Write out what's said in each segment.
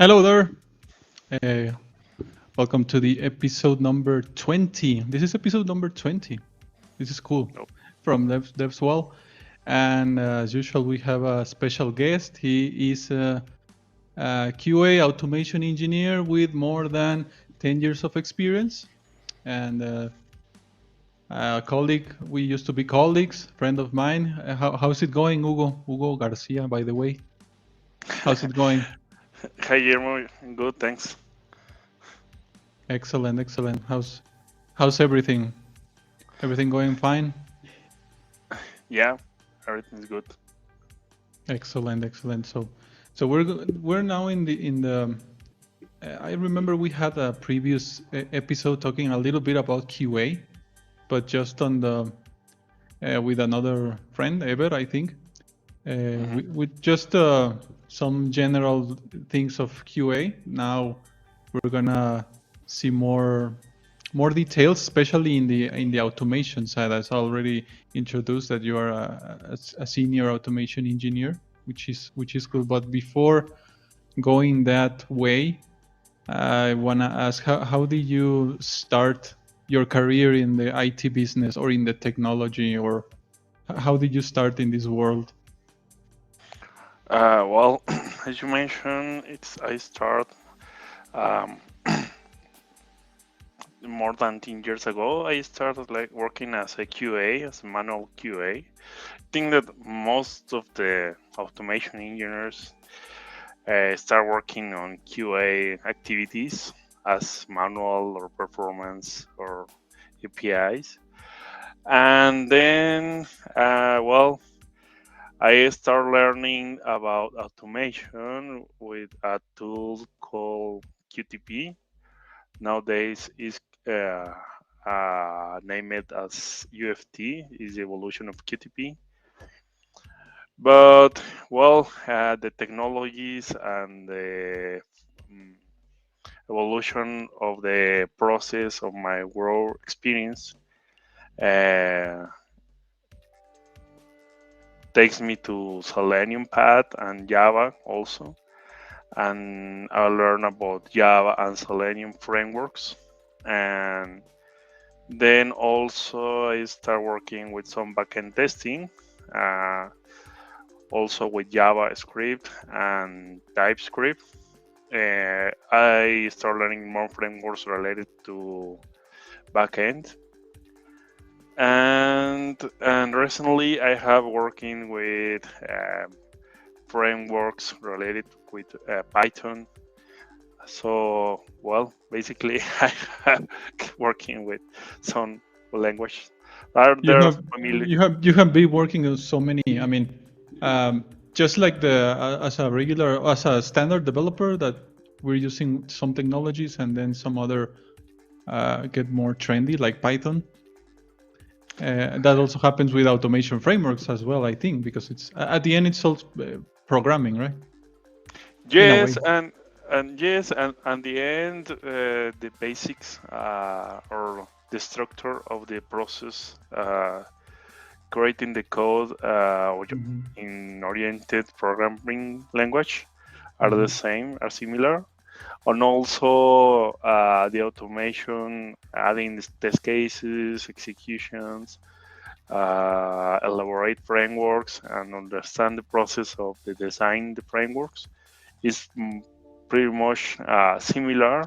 Hello there. Uh, Welcome to the episode number 20. This is episode number 20. This is cool. Nope. From DevsWall. And as usual, we have a special guest. He is a QA automation engineer with more than 10 years of experience. And a colleague, we used to be colleagues, friend of mine. How's it going, Hugo? Hugo Garcia, by the way. How's it going? Hi, Guillermo. Good, thanks. Excellent, excellent. How's everything? Everything going fine? Yeah, everything's good. Excellent, excellent. So we're now in the. I remember we had a previous episode talking a little bit about QA, but just on the with another friend, Ever, I think, with just some general things of QA. Now we're gonna see more details, especially in the automation side. As I already introduced, that you are a senior automation engineer, which is good. But before going that way, I wanna ask how did you start your career in the IT business or in the technology, or how did you start in this world? Well, as you mentioned, I start um, more than 10 years ago. I started like working as a QA, as a manual QA. I think that most of the automation engineers start working on QA activities as manual or performance or APIs. And then, I started learning about automation with a tool called QTP. Nowadays, is named as UFT, is the evolution of QTP. But the technologies and the evolution of the process of my work experience takes me to Selenium path and Java also, and I learn about Java and Selenium frameworks, and then also I start working with some backend testing, also with JavaScript and TypeScript. I start learning more frameworks related to backend. And recently I have working with frameworks related with Python. So basically I have working with some language. Are there familiar? You have been working on so many. I mean, just like as a standard developer, that we're using some technologies, and then some other get more trendy, like Python. That also happens with automation frameworks as well, I think, because it's at the end it's all programming, right? Yes, and yes, and the end, the basics or the structure of the process, creating the code in oriented programming language are the same, are similar, and also the automation, adding test cases, executions, elaborate frameworks, and understand the process of the design the frameworks is pretty much similar.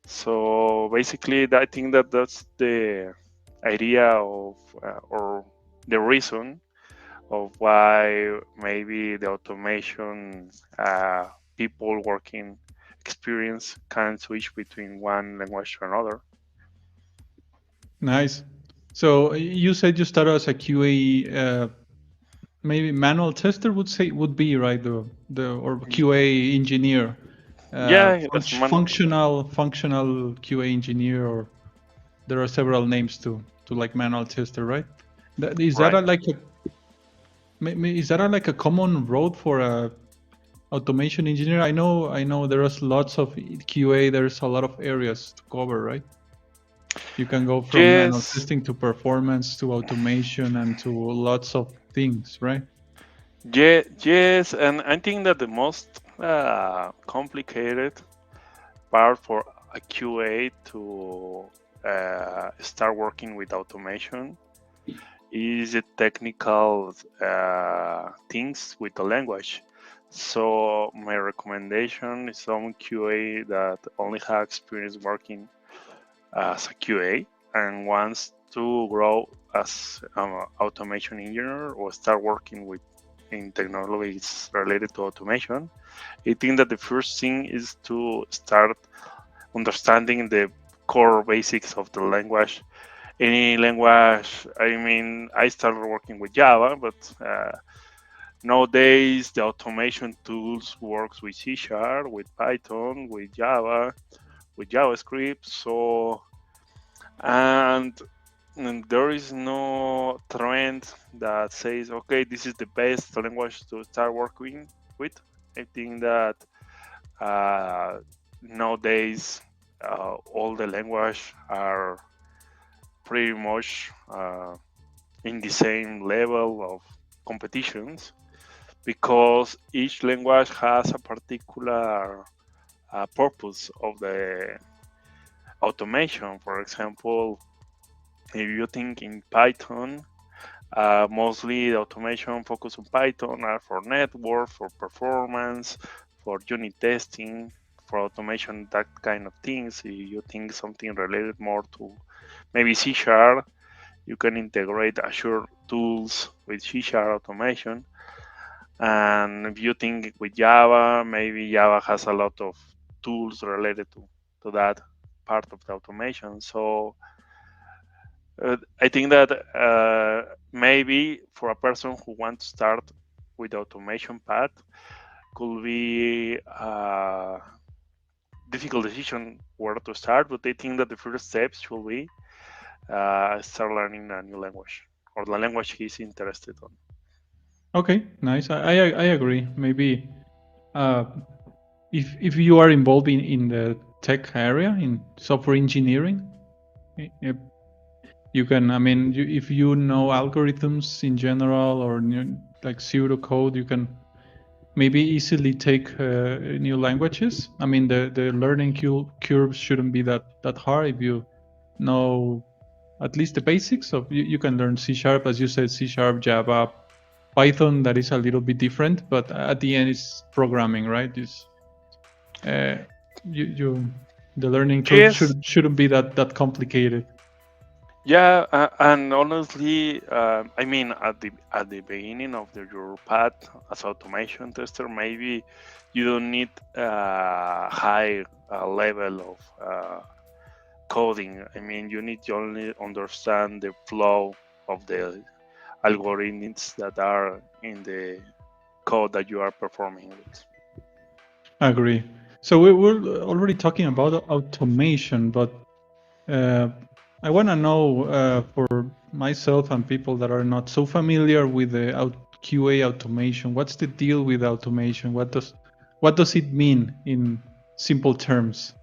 So basically, I think that that's the idea of or the reason of why maybe the automation people working experience can switch between one language to another. Nice. So you said you started as a QA, maybe manual tester would be right, the or QA engineer, Yeah, that's functional QA engineer, or there are several names to like manual tester, right? Is that right. is that like a common road for a automation engineer? I know there's lots of QA. There's a lot of areas to cover, right? You can go from manual Yes, testing to performance to automation and to lots of things, right? yeah, yes, and I think that the most complicated part for a QA to start working with automation is the technical things with the language. So my recommendation is some QA that only have experience working as a QA and wants to grow as an automation engineer or start working with in technologies related to automation. I think that the first thing is to start understanding the core basics of the language. Any language, I mean, I started working with Java, but nowadays the automation tools works with C Sharp, with Python, with Java, with JavaScript. So and there is no trend that says, okay, this is the best language to start working with. I think that uh, nowadays all the language are pretty much in the same level of competitions because each language has a particular purpose of the automation. For example, if you think in Python, mostly the automation focus on Python are for network, for performance, for unit testing, for automation, that kind of things. If you think something related more to maybe C Sharp, you can integrate Azure tools with C Sharp automation. And if you think with Java, maybe Java has a lot of tools related to that part of the automation. So I think that maybe for a person who wants to start with the automation path could be a difficult decision where to start, but I think that the first steps should be start learning a new language or the language he's interested on. Okay, nice. I agree. Maybe uh, if you are involved in the tech area in software engineering, eh, you can. I mean, if you know algorithms in general or like pseudocode, you can maybe easily take new languages. I mean, the learning curve shouldn't be that hard if you know at least the basics of. You can learn C Sharp, as you said, C Sharp, Java, Python. That is a little bit different, but at the end, it's programming, right? It's you the learning curve Yes, shouldn't be that complicated. yeah, and honestly, I mean, at the beginning of your path as automation tester, maybe you don't need a high level of coding. I mean, you need to only understand the flow of the algorithms that are in the code that you are performing with. I agree. So we're already talking about automation, but I want to know for myself and people that are not so familiar with the QA automation, what's the deal with automation? What does it mean in simple terms?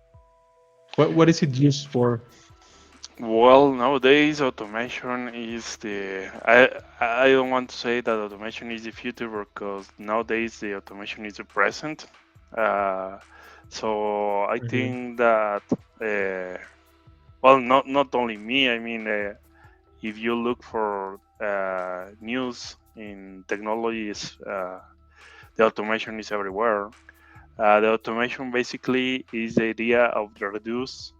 What is it used for? Well, nowadays automation is I don't want to say that automation is the future because nowadays the automation is the present. Uh, so I Okay. think that well, not only me. I mean, if you look for news in technologies, the automation is everywhere. The automation basically is the idea of the reduce.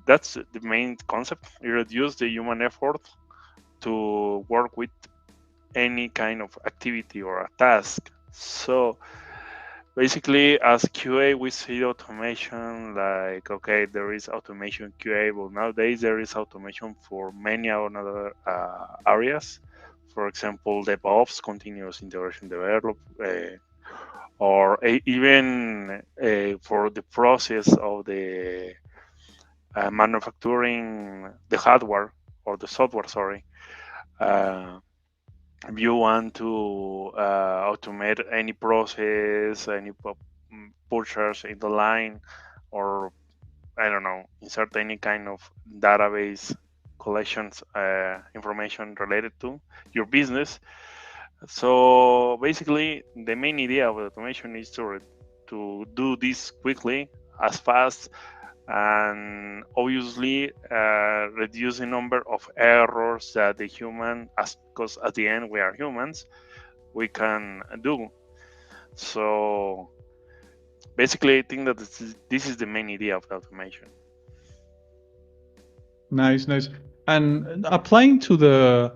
That's the main concept. You reduce the human effort to work with any kind of activity or a task. So basically, as QA, we see automation like, okay, there is automation QA, but nowadays there is automation for many other areas. For example, DevOps, continuous integration develop, or even for the process of the manufacturing the hardware or the software, sorry. Uh, if you want to automate any process, any purchase in the line, or I don't know, insert any kind of database collections information related to your business. So basically, the main idea of automation is to to do this quickly, as fast, and obviously reduce the number of errors that the human, because at the end we are humans, we can do. So basically, I think that this is the main idea of the automation. Nice, nice. And applying to the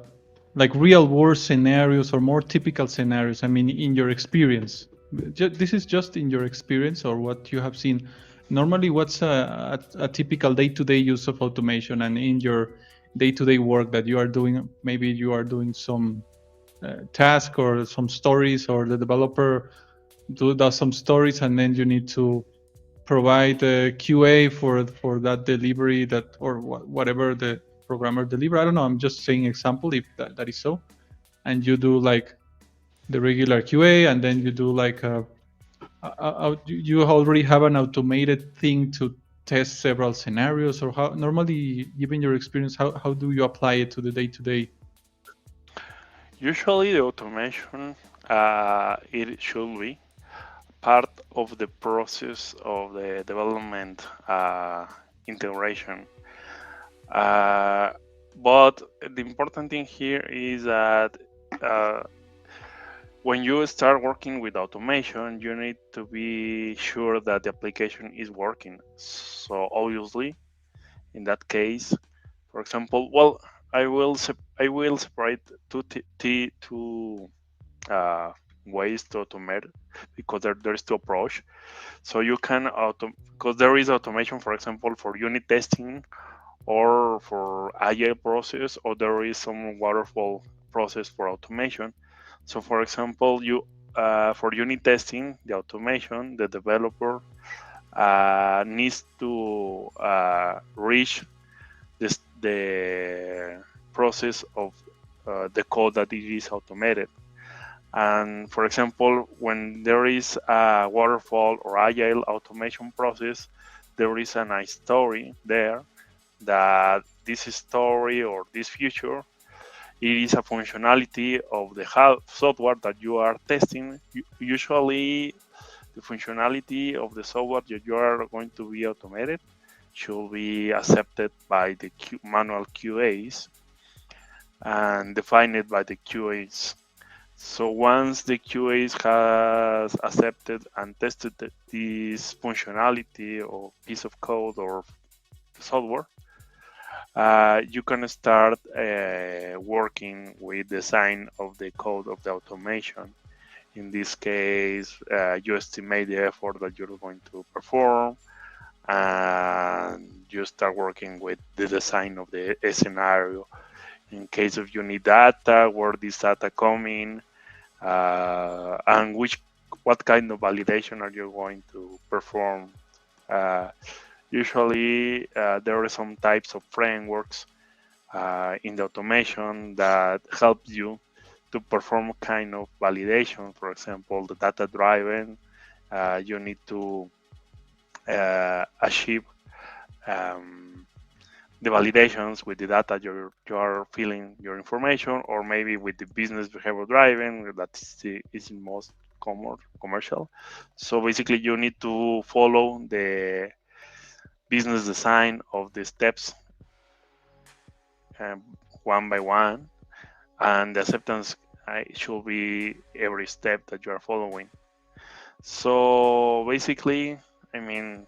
like real world scenarios or more typical scenarios, I mean, in your experience, this is just in your experience or what you have seen. Normally, what's a typical day-to-day use of automation, and in your day-to-day work that you are doing? Maybe you are doing some task or some stories, or the developer does some stories, and then you need to provide a QA for that delivery, that or whatever the programmer deliver. I don't know. I'm just saying example if that is so. And you do like the regular QA, and then you do like you already have an automated thing to test several scenarios, or how normally, given your experience, how do you apply it to the day to day? Usually, the automation it should be part of the process of the development integration. But the important thing here is that when you start working with automation, you need to be sure that the application is working. So obviously, in that case, for example, well, I will separate two ways to automate, because there's two approach. So you can because there is automation, for example, for unit testing or for agile process, or there is some waterfall process for automation. So for example, you for unit testing, the automation, the developer needs to reach the process of the code that it is automated. And for example, when there is a waterfall or agile automation process, there is a nice story there that this story or this feature, it is a functionality of the software that you are testing. Usually, the functionality of the software that you are going to be automated should be accepted by the manual QAs and defined by the QAs. So once the QAs has accepted and tested this functionality or piece of code or software, you can start working with design of the code of the automation. In this case, you estimate the effort that you're going to perform, and you start working with the design of the scenario. In case of you need data, where this data coming, and what kind of validation are you going to perform. Usually, there are some types of frameworks in the automation that help you to perform kind of validation. For example, the Datadriven, you need to achieve the validations with the data you are filling your information, or maybe with the business behavior driven, that is the most common commercial. So basically, you need to follow the business design of the steps one by one, and the acceptance should be every step that you are following. So basically, I mean,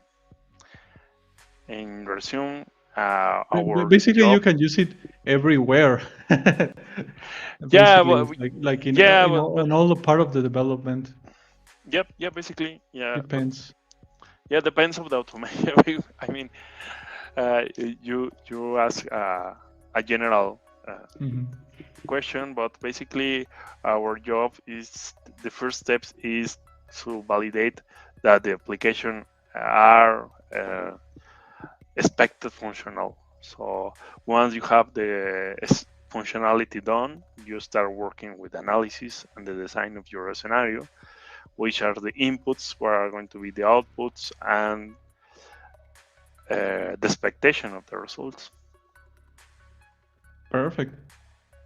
in resume, our Basically, you job. can use it everywhere. Yeah, Basically, like in yeah, on all the part of the development. Yep, yeah, basically, yeah, but Depends. yeah, depends of the automation. I mean, you ask a general Mm-hmm. question, but basically, our job is the first steps is to validate that the application are expected functional. So once you have the functionality done, you start working with analysis and the design of your scenario, which are the inputs, what are going to be the outputs, and the expectation of the results. Perfect.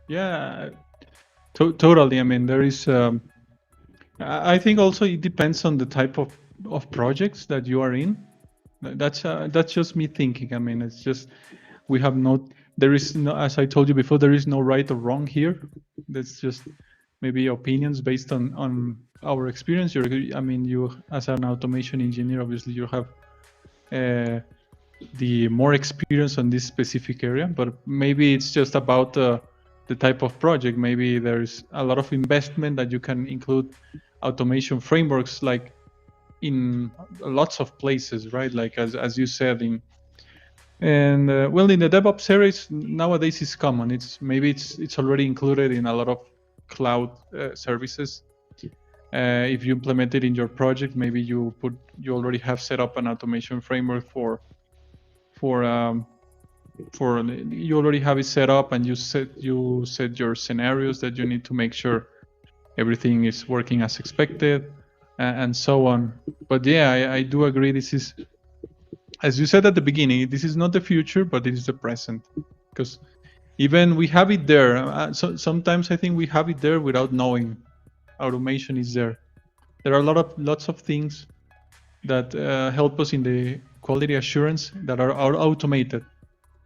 Yeah, totally. I mean, there is. I think also it depends on the type of of projects that you are in. That's just me thinking. I mean, it's just we have not. There is no, as I told you before, there is no right or wrong here. That's just maybe opinions based on our experience. I mean, you as an automation engineer, obviously you have the more experience on this specific area, but maybe it's just about the type of project. Maybe there's a lot of investment that you can include automation frameworks like in lots of places, right? Like as you said in well, in the DevOps areas nowadays is common. It's already included in a lot of cloud services. If you implement it in your project, maybe you already have set up an automation framework for you already have it set up, and you set your scenarios that you need to make sure everything is working as expected, and so on. But yeah, I do agree. This is, as you said at the beginning, this is not the future, but it is the present, because even we have it there. So sometimes I think we have it there without knowing automation is there. There are lots of things that help us in the quality assurance that are automated,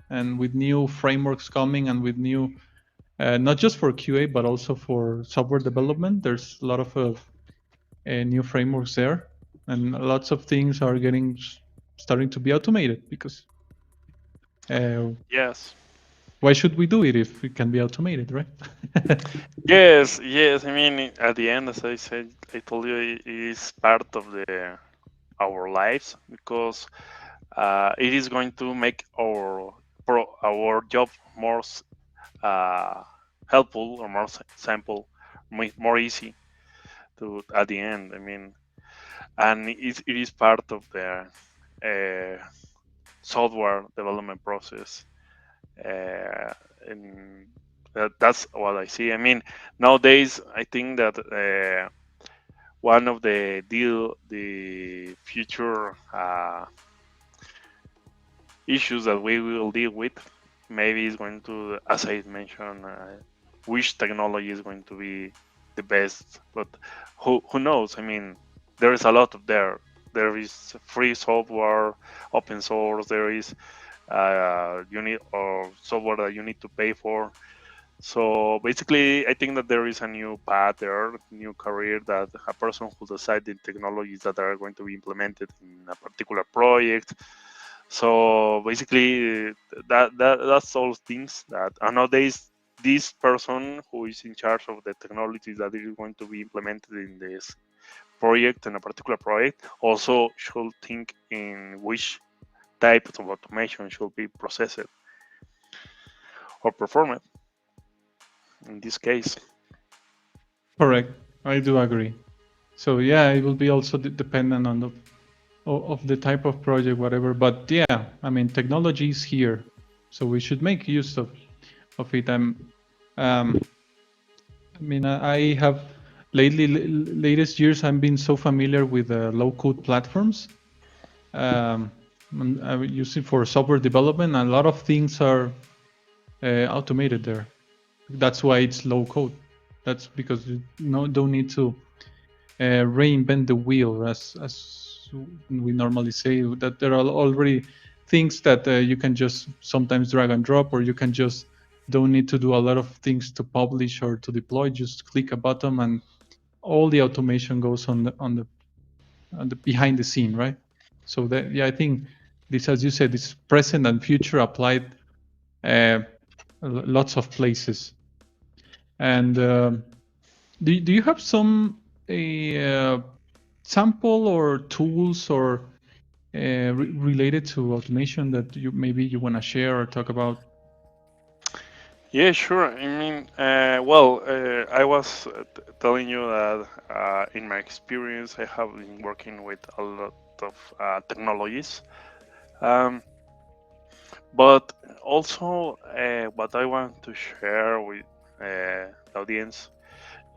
and with new frameworks coming, and with new not just for QA but also for software development, there's a lot of new frameworks there, and lots of things are starting to be automated, because Yes. why should we do it if it can be automated, right? Yes, yes. I mean, at the end, as I said, I told you, it is part of our lives, because it is going to make our job more helpful, or more simple, more easy to at the end. I mean, and it is part of the software development process, and that's what I see. I mean, nowadays I think that one of the future issues that we will deal with maybe is going to, as I mentioned, which technology is going to be the best. But who knows? I mean, there is a lot of there. There is free software, open source. There is or software that you need to pay for. So basically, I think that there is a new path there, new career, that a person who decides the technologies that are going to be implemented in a particular project. So basically, that's all things that nowadays this person who is in charge of the technologies that is going to be implemented in this project, in a particular project, also should think in which types of automation should be processed or performed in this case. Correct. I do agree. So yeah, it will be also dependent on the type of project, whatever. But yeah, I mean, technology is here, so we should make use of it. I mean, I have latest years I've been so familiar with low-code platforms. I use it for software development, and a lot of things are automated there. That's why it's low code. That's because you don't need to reinvent the wheel, as we normally say. That there are already things that you can just sometimes drag and drop, or you can just don't need to do a lot of things to publish or to deploy. Just click a button, and all the automation goes on the behind the scene, right? So that, yeah, I think this, as you said, is present and future applied lots of places. And do you have some sample or tools or related to automation that you want to share or talk about? Yeah, sure. I mean, I was telling you that in my experience, I have been working with a lot of technologies. But also, what I want to share with the audience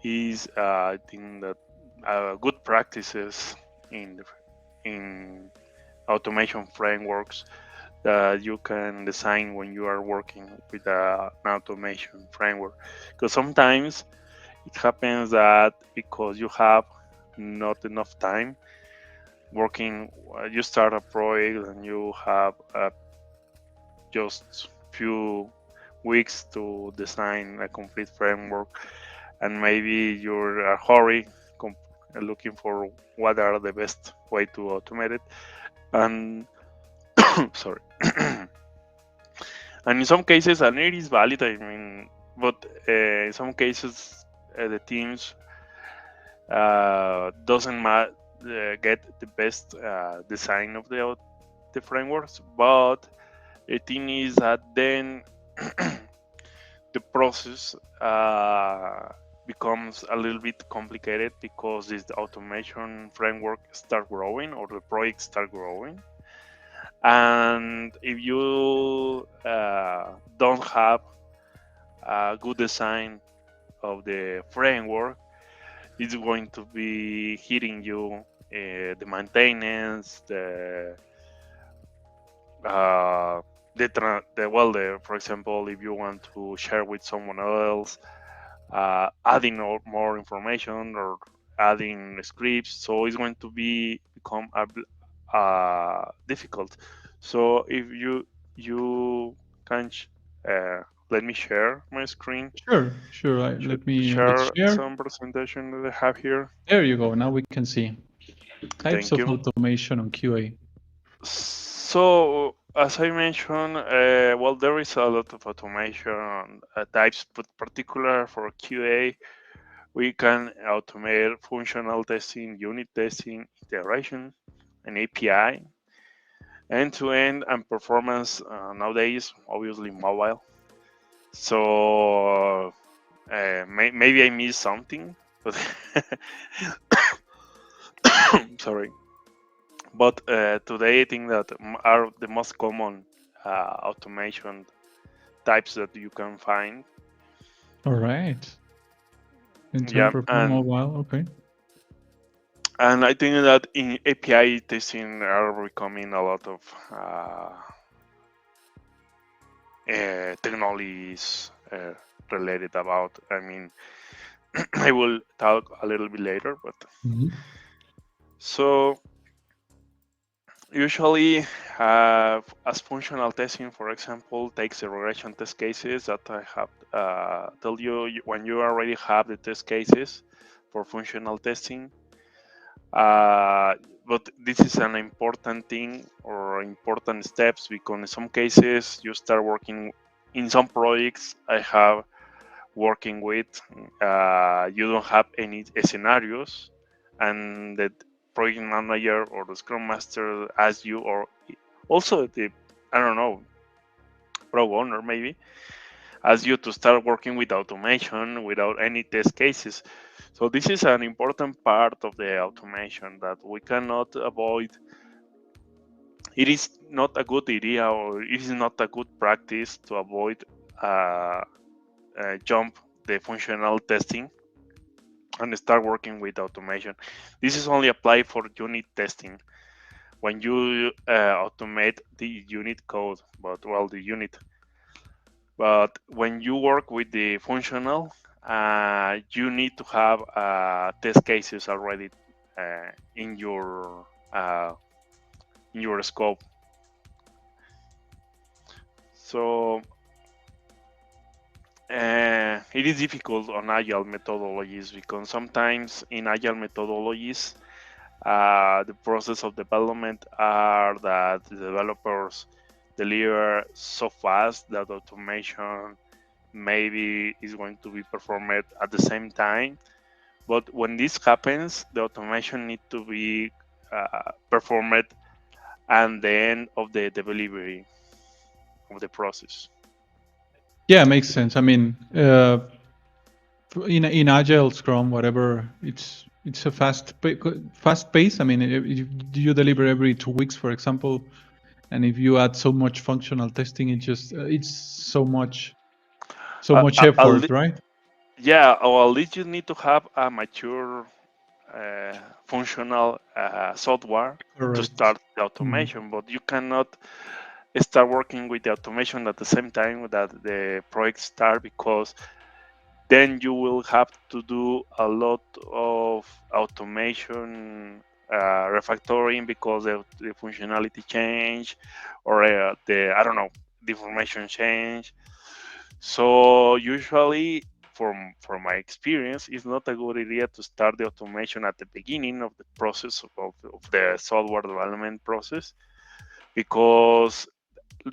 is, I think that good practices in automation frameworks that you can design when you are working with an automation framework. Because sometimes it happens that because you have not enough time, working. You start a project and you have just few weeks to design a complete framework, and maybe you're in a hurry looking for what are the best way to automate it. And sorry. And in some cases, and it is valid, I mean, but in some cases, the teams doesn't get the best design of the frameworks, but the thing is that then the process becomes a little bit complicated because this automation framework start growing or the project start growing, and if you don't have a good design of the framework, it's going to be hitting you the maintenance, for example, if you want to share with someone else, adding more information or adding scripts, so it's going to become difficult. So if you can let me share my screen. Sure, sure. Should Let's share share. some presentation that I have here. There you go. Now we can see types Thank of you. automation on QA. So, as I mentioned, well, there is a lot of automation types, but particular for QA, we can automate functional testing, unit testing, integration, and API, end-to-end, and performance nowadays, obviously mobile. So, maybe I missed something, but sorry. But today, I think that are the most common automation types that you can find. All right. Yeah, Intern mobile. Okay. and I think that in API testing are becoming a lot of technologies related about. I mean, I will talk a little bit later, but so usually as functional testing, for example, takes the regression test cases that I have told you when you already have the test cases for functional testing. But this is an important thing or important steps because in some cases you start working in some projects I have working with, you don't have any scenarios, and the project manager or the scrum master asks you, or also the, I don't know, pro owner maybe, asks you to start working with automation without any test cases. So this is an important part of the automation that we cannot avoid. It is not a good idea or it is not a good practice to avoid jump the functional testing and start working with automation. This is only applied for unit testing when you automate the unit code, but well, the unit. But when you work with the functional, you need to have test cases already in your scope. So it is difficult on agile methodologies because sometimes in agile methodologies, the process of development are that the developers deliver so fast that automation maybe is going to be performed at the same time. But when this happens, the automation needs to be performed at the end of the delivery of the process. Yeah, makes sense. I mean, in Agile, Scrum, whatever, it's a fast pace. I mean, if you deliver every 2 weeks, for example, and if you add so much functional testing, it's so much effort, right? Yeah, or at least you need to have a mature functional software to Correct. start the automation, but you cannot start working with the automation at the same time that the project start, because then you will have to do a lot of automation refactoring because the functionality change, or the I don't know, the information change. So usually, from my experience, it's not a good idea to start the automation at the beginning of the process of the software development process, because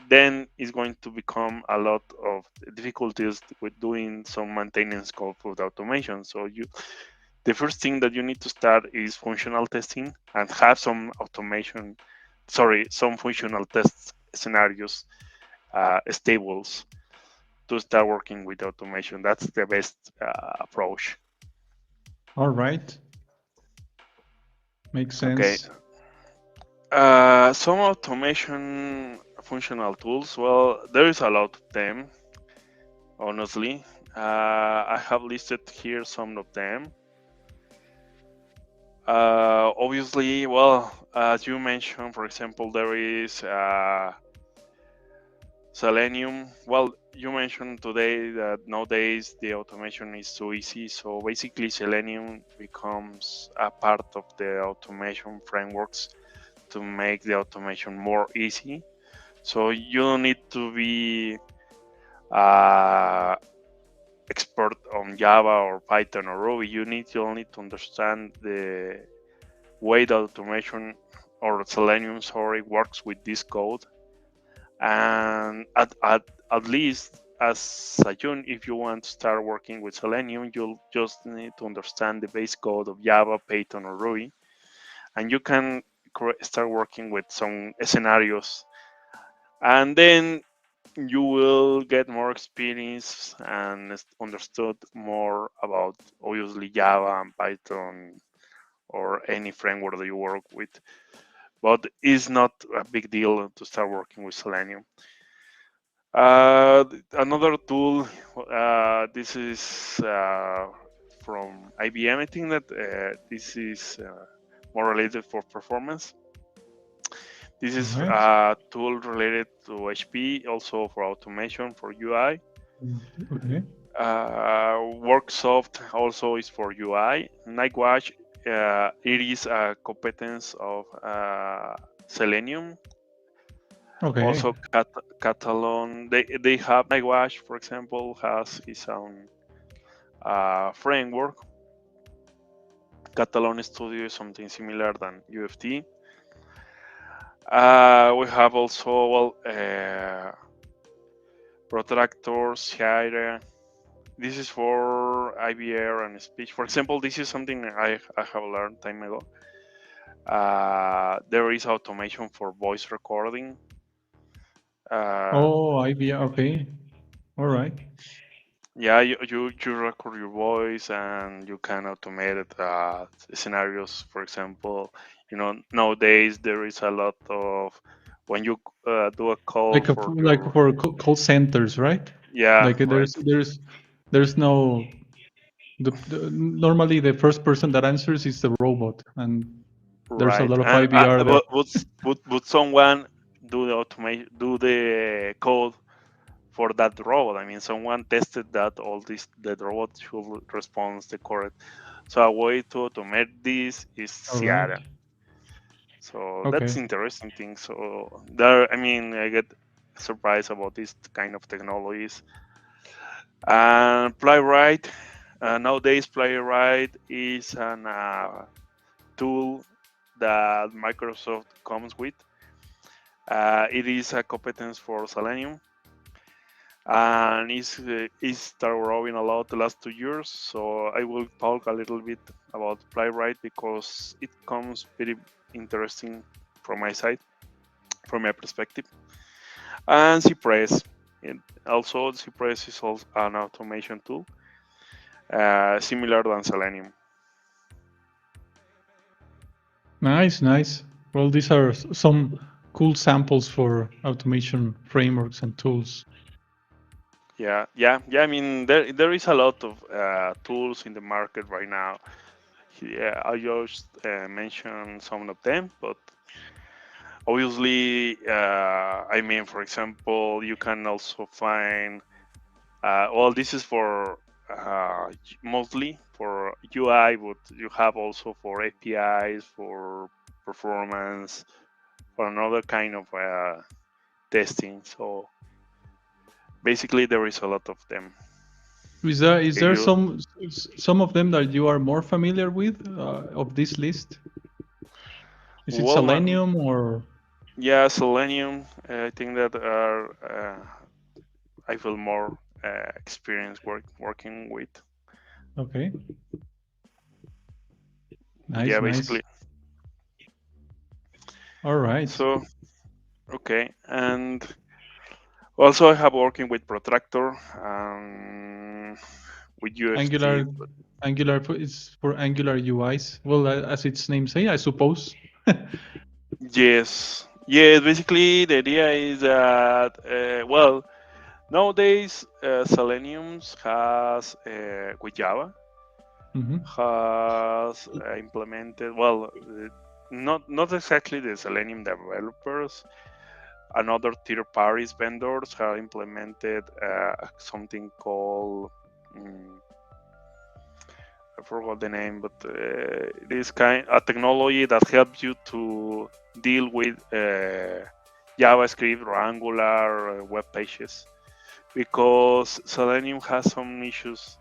then it's going to become a lot of difficulties with doing some maintenance code for the automation. So the first thing that you need to start is functional testing and have some automation, some functional test scenarios, stables, to start working with automation. That's the best approach. All right. Makes Okay. sense. Some automation functional tools. Well, there is a lot of them, honestly. I have listed here some of them. Obviously, well, as you mentioned, for example, there is Selenium. Well, you mentioned today that nowadays the automation is so easy. So basically, Selenium becomes a part of the automation frameworks to make the automation more easy. So you don't need to be expert on Java or Python or Ruby. You only to understand the way the automation or Selenium, sorry, works with this code. And at least as a junior, if you want to start working with Selenium, you'll just need to understand the base code of Java, Python, or Ruby, and you can start working with some scenarios. And then you will get more experience and understood more about obviously Java and Python or any framework that you work with. But it's not a big deal to start working with Selenium. Another tool, this is from IBM. I think that this is more related for performance. This All is right. a tool related to HP, also for automation for UI. Okay. Worksoft also is for UI. Nightwatch, it is a competence of Selenium. Okay. Also, Catalan, they have Nightwatch, for example, has its own framework. Catalan Studio is something similar than UFT. We have also, well, Protractor, Sierra. This is for IVR and speech. For example, this is something I have learned time ago. There is automation for voice recording. Oh, IBM. Okay. All right. Yeah, you record your voice and you can automate scenarios. For example, nowadays there is a lot of when you do a call for Like your, for call centers, right? yeah, Like right, there's no normally the first person that answers is the robot, and there's a right. lot of And IVR that. would someone do the automation, do the code for that robot? I mean, someone tested that the robot should respond the correct. So a way to automate this is All right. Sierra. So that's Okay. interesting thing. So there, I mean, I get surprised about this kind of technologies. And Playwright, nowadays Playwright is an tool that Microsoft comes with. It is a competence for Selenium, and is start growing a lot the last 2 years. So I will talk a little bit about Playwright because it comes very interesting from my side, from my perspective. And Cypress, also Cypress is also an automation tool, similar than Selenium. Nice, nice. Well, these are some cool samples for automation frameworks and tools. Yeah. I mean, there is a lot of tools in the market right now. Yeah, I just mentioned some of them, but obviously, I mean, for example, you can also find. Well, this is for mostly for UI, but you have also for APIs, for performance, for another kind of testing. So basically, there is a lot of them. Is If there you some of them that you are more familiar with of this list? Is it well, Selenium or yeah, Selenium. I think that I feel more experience working with. okay? Yeah, Nice, nice. basically. All right. So okay, and also I have working with Protractor, with UFT. Angular is for Angular UIs. Well, as its name say, I suppose. Yes, yes. Basically, the idea is that well, nowadays Selenium has with Java Hmm. has implemented not exactly the Selenium developers. Another third parties vendors have implemented something called I forgot the name, but it is kind a technology that helps you to deal with JavaScript or Angular web pages because Selenium has some issues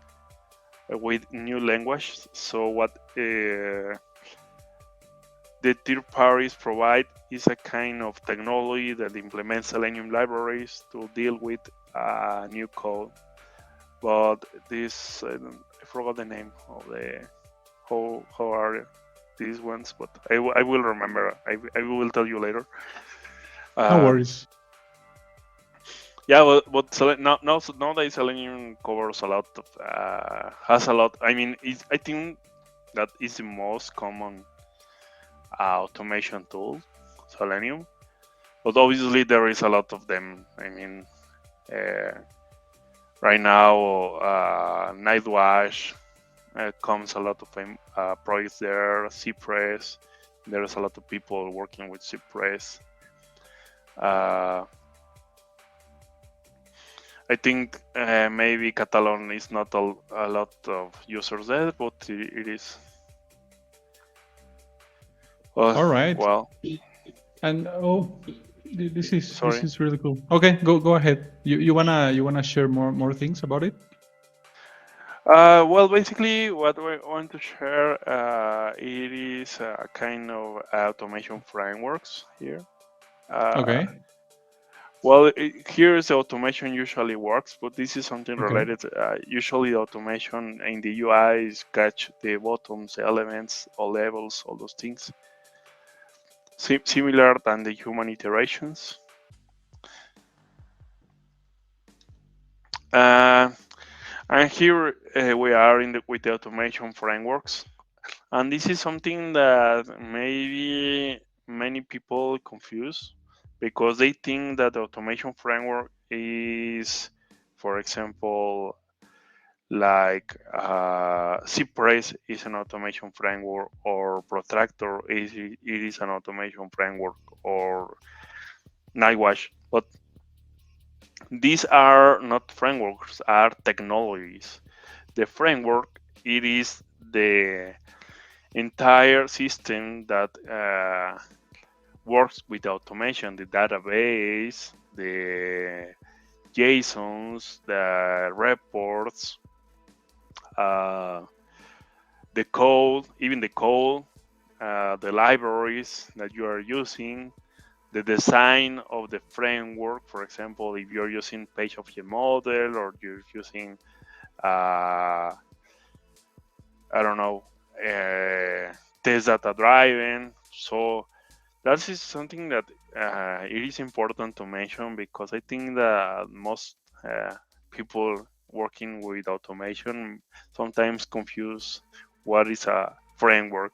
with new language. So what the third parties provide is a kind of technology that implements Selenium libraries to deal with new code. But this I forgot the name of the how are these ones, but I will remember. I will tell you later. No Um, worries. yeah, but nowadays Selenium covers a lot of has a lot. I mean, I think that is the most common automation tool, Selenium. But obviously there is a lot of them. I mean, uh, right now Nightwash comes a lot of projects there. Cypress, there's a lot of people working with Cypress. Uh, I think maybe Catalan is not a lot of users there, but it is. Well, All right. well, And this sorry. is really cool. Okay, go ahead. You wanna share more things about it? Well, basically, what we want to share it is a kind of automation frameworks here. Uh, Okay. well, here is the automation usually works, but this is something Okay. related. Usually, the automation in the UI is catch the buttons, the elements, all levels, all those things. Similar than the human iterations. Uh, and here we are with the automation frameworks. And this is something that maybe many people confuse because they think that the automation framework is, for example, like Cypress is an automation framework, or Protractor it is an automation framework, or Nightwash. But these are not frameworks, are technologies. The framework it is the entire system that works with automation, the database, the JSONs, the reports, uh, the code, even the code, the libraries that you are using, the design of the framework. For example, if you're using page object model or you're using, I don't know, test data driven. So that is something that it is important to mention because I think that most people working with automation sometimes confuse what is a framework.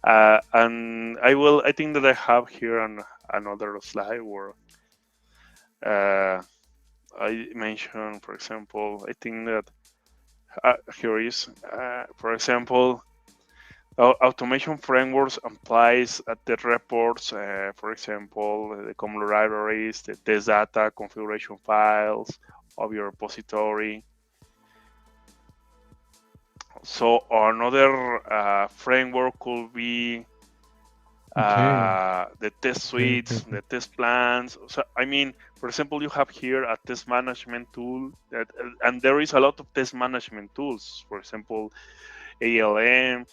And I think that I have here another slide where uh, I mentioned, for example, I think that here is, for example, automation frameworks applies at the reports, for example, the common libraries, the test data, configuration files of your repository. So another framework could be Okay. the test Okay. Okay. suites, Okay. the test plans. So, I mean, for example, you have here a test management tool that, and there is a lot of test management tools. For example, ALM,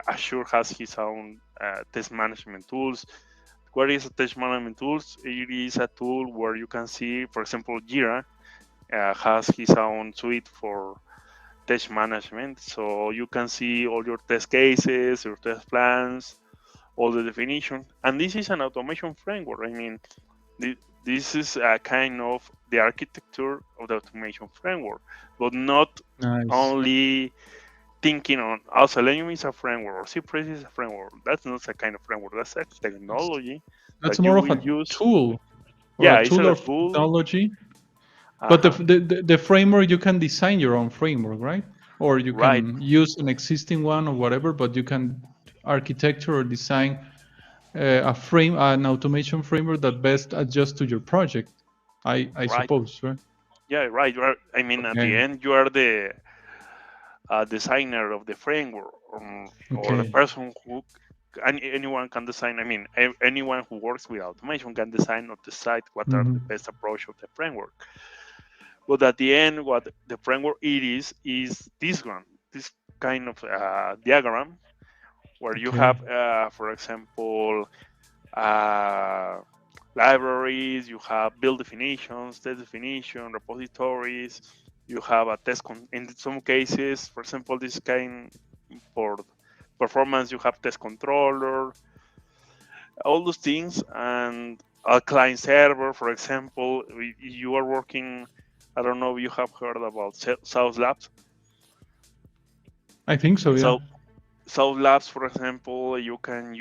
Azure has his own test management tools. What is a test management tools? It is a tool where you can see, for example, Jira has his own suite for test management. So you can see all your test cases, your test plans, all the definition. And this is an automation framework. I mean, this is a kind of the architecture of the automation framework, but not Nice. only thinking on, oh, Selenium is a framework or Cypress is a framework. That's not a kind of framework. That's a It's, technology that's that you more of will a use. tool or a Yeah, it's tool a of tool. technology. But Uh-huh. the framework, you can design your own framework, right? Or you Right, can use an existing one or whatever, but you can architecture or design an automation framework that best adjusts to your project. I right. suppose, right? Yeah, right. You are, I mean, at the Okay. end, you are the designer of the framework, or the Okay. person who anyone can design. I mean, anyone who works with automation can design or decide what are Hmm. the best approach of the framework. But at the end, what the framework it is this one, this kind of diagram where you Okay. have, for example, uh, libraries, you have build definitions, test definition, repositories. You have a in some cases, for example, this kind for performance, you have test controller, all those things, and a client server, for example. You are working. I don't know if you have heard about South Labs. I think so. Yeah. So South Labs, for example, you can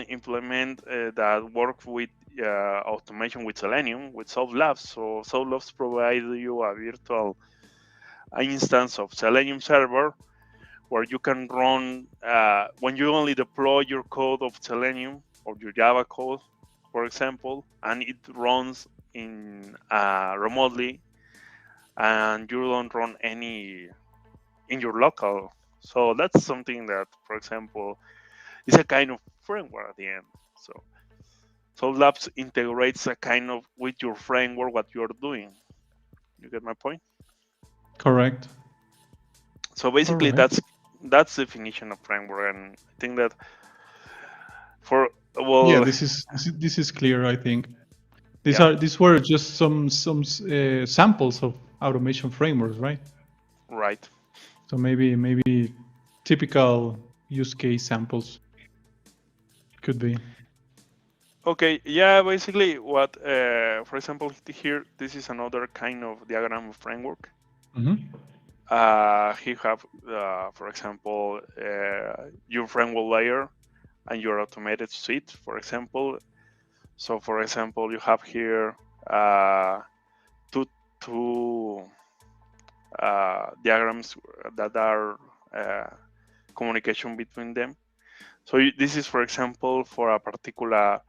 implement that work with automation with Selenium with South Labs. So South Labs provide you a virtual instance of Selenium server where you can run when you only deploy your code of Selenium or your Java code, for example, and it runs in remotely, and you don't run any in your local. So that's something that, for example, is a kind of framework at the end. So Labs integrates a kind of with your framework what you're doing. You get my point? Correct. So All basically, right. that's the definition of framework, and I think that for Yeah. well, This is clear. I think yeah, these were just some samples of automation frameworks, right? right. So maybe typical use case samples could be. Okay, yeah, basically what, for example, here, this is another kind of diagram of framework. Hmm. Here have, for example, your framework layer and your automated suite, for example. So, for example, you have here two two diagrams that are communication between them. So this is, for example, for a particular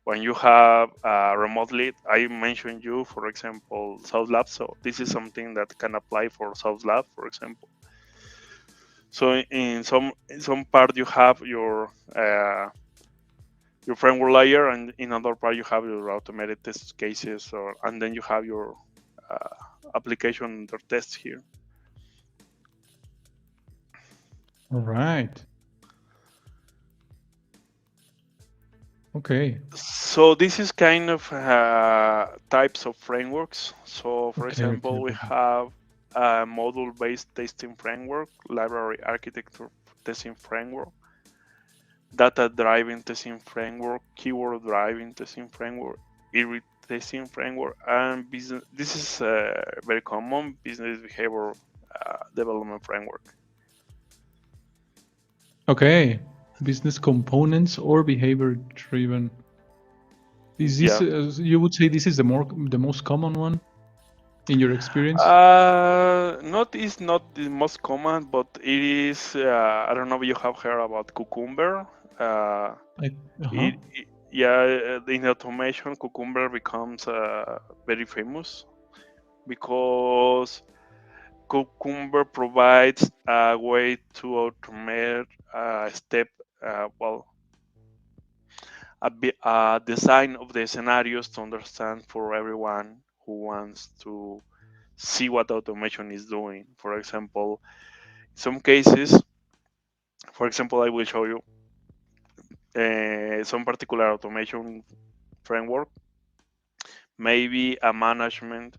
when you have remotely. I mentioned you, for example, South Lab. So this is something that can apply for South Lab, for example. So in some part you have your framework layer, and in another part you have your automated test cases, or and then you have your uh, application under tests here. All right. Okay. So this is kind of types of frameworks. So for Okay. Okay. example, we Okay. have a module-based testing framework, library architecture testing framework, data-driven testing framework, keyword-driven testing framework, IRIT testing framework, and business. This is very common business behavior development framework. Okay. Business components or behavior driven. Is this Yeah. you would say this is the most common one in your experience? Not is not the most common, but it is. I don't know if you have heard about Cucumber. Uh, Uh-huh. yeah, in automation, Cucumber becomes very famous because Cucumber provides a way to automate step, a design of the scenarios to understand for everyone who wants to see what automation is doing. For example, some cases, for example, I will show you some particular automation framework, maybe a management.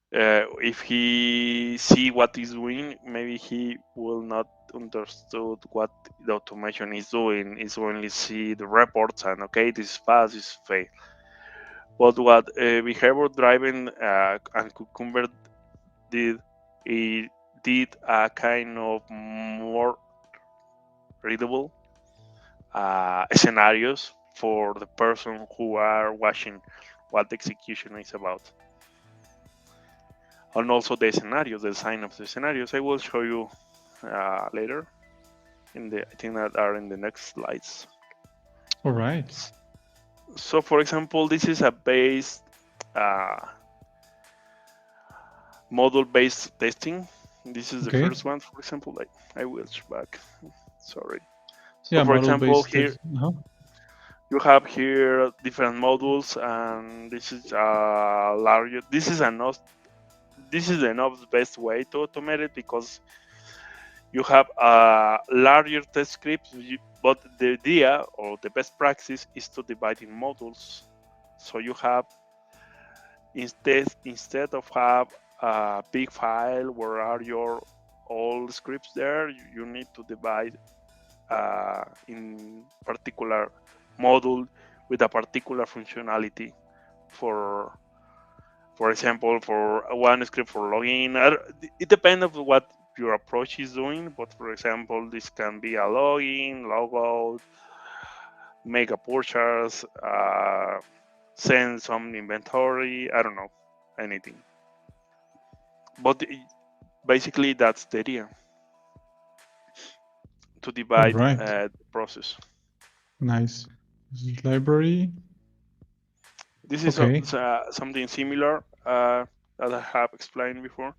If he see what he's doing, maybe he will not understood what the automation is doing. Is only see the reports and okay, this is fast, this is fail. But what behavior driven and Cucumber did, it did a kind of more readable scenarios for the person who are watching what the execution is about, and also the scenarios, the design of the scenarios. I will show you later. I think that are in the next slides. All right. So, for example, this is a base model-based testing. This is the first one. For example, I will back. Sorry. So, for example, here you have here different modules, and this is larger. This is the best way to automate it because you have a larger test script, but the idea or the best practice is to divide in modules. So you have instead of have a big file where are your all scripts there, you need to divide in particular module with a particular functionality. For example, for one script for login, it depends on what your approach is doing. But for example, this can be a login, logout, make a purchase, send some inventory. I don't know, anything. But basically, that's the idea, to divide the process. Nice. Library. This is something similar that I have explained before.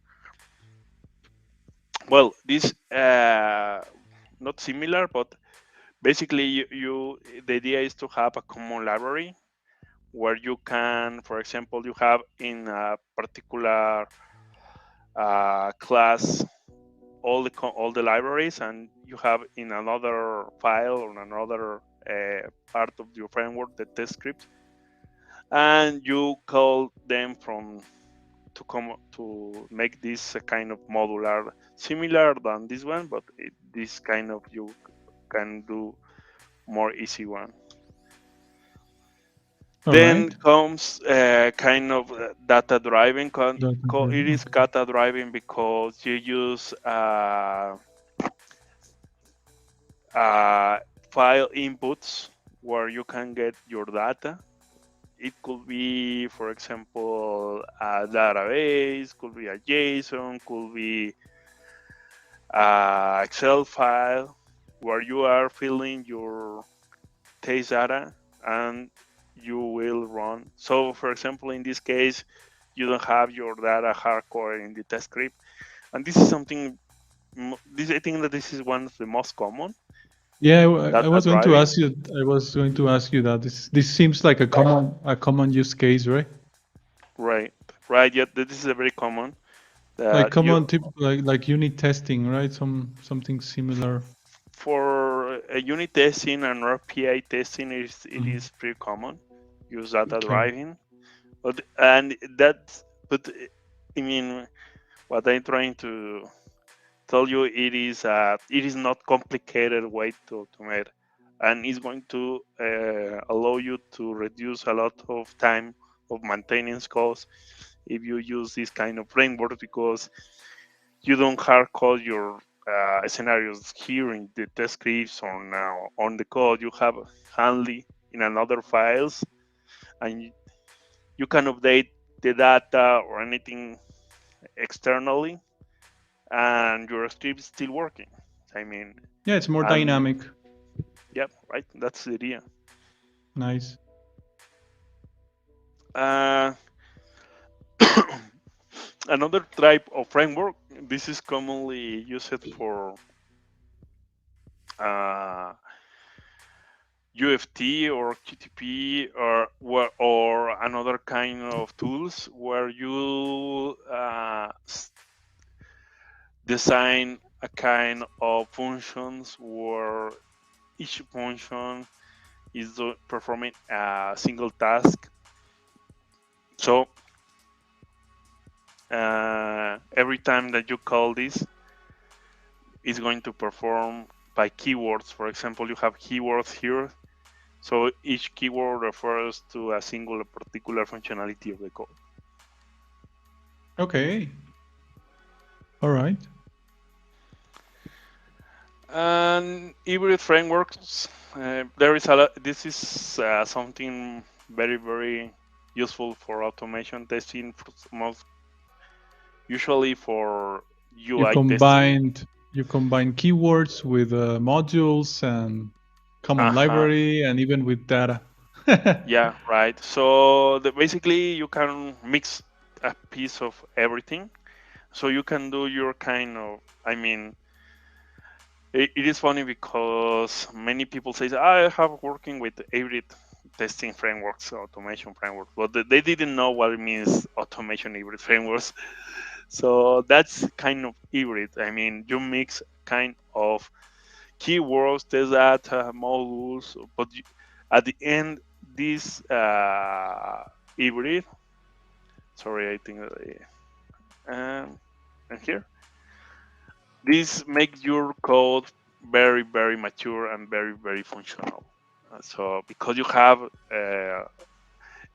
Well, this not similar, but basically the idea is to have a common library where you can, for example, you have in a particular class all the libraries, and you have in another file or another part of your framework the test script, and you call them to make this a kind of modular, similar than this one, but this kind of you can do more easy one. Then comes kind of data driven. It is data driven because you use file inputs where you can get your data. It could be, for example, a database, could be a JSON, could be an Excel file where you are filling your test data and you will run. So, for example, in this case, you don't have your data hardcore in the test script. And this is something, I think that this is one of the most common. Yeah, I was going to ask you. That this seems like a common use case, right? Right. Yeah, this is a very common. Like like unit testing, right? Something similar. For unit testing and RPA testing, it is pretty common. Use data driving, but I mean, what I'm trying to tell you, it is not complicated way to automate, and it's going to allow you to reduce a lot of time of maintenance costs if you use this kind of framework, because you don't hard code your scenarios here in the test scripts or now on the code. You have handy in another files, and you can update the data or anything externally, and your script is still working. I mean, yeah, it's more dynamic. Yep, right. That's the idea. Nice. Another type of framework. This is commonly used for uh, UFT or QTP or another kind of tools where you design a kind of functions where each function is performing a single task. So every time that you call this, it's going to perform by keywords. For example, you have keywords here. So each keyword refers to a single particular functionality of the code. Okay. All right. And hybrid frameworks, there is a lot. This is something very, very useful for automation testing, most usually for UI testing. You combine keywords with modules and common Uh-huh. library and even with data. Yeah, right. So basically you can mix a piece of everything. So you can do your kind of, I mean, it is funny because many people say, I have working with hybrid testing frameworks, automation frameworks, but they didn't know what it means, automation hybrid frameworks. So that's kind of hybrid. I mean, you mix kind of keywords, test data, modules, but at the end, this hybrid, sorry, I think, and here, this makes your code very, very mature and very, very functional. So because you have,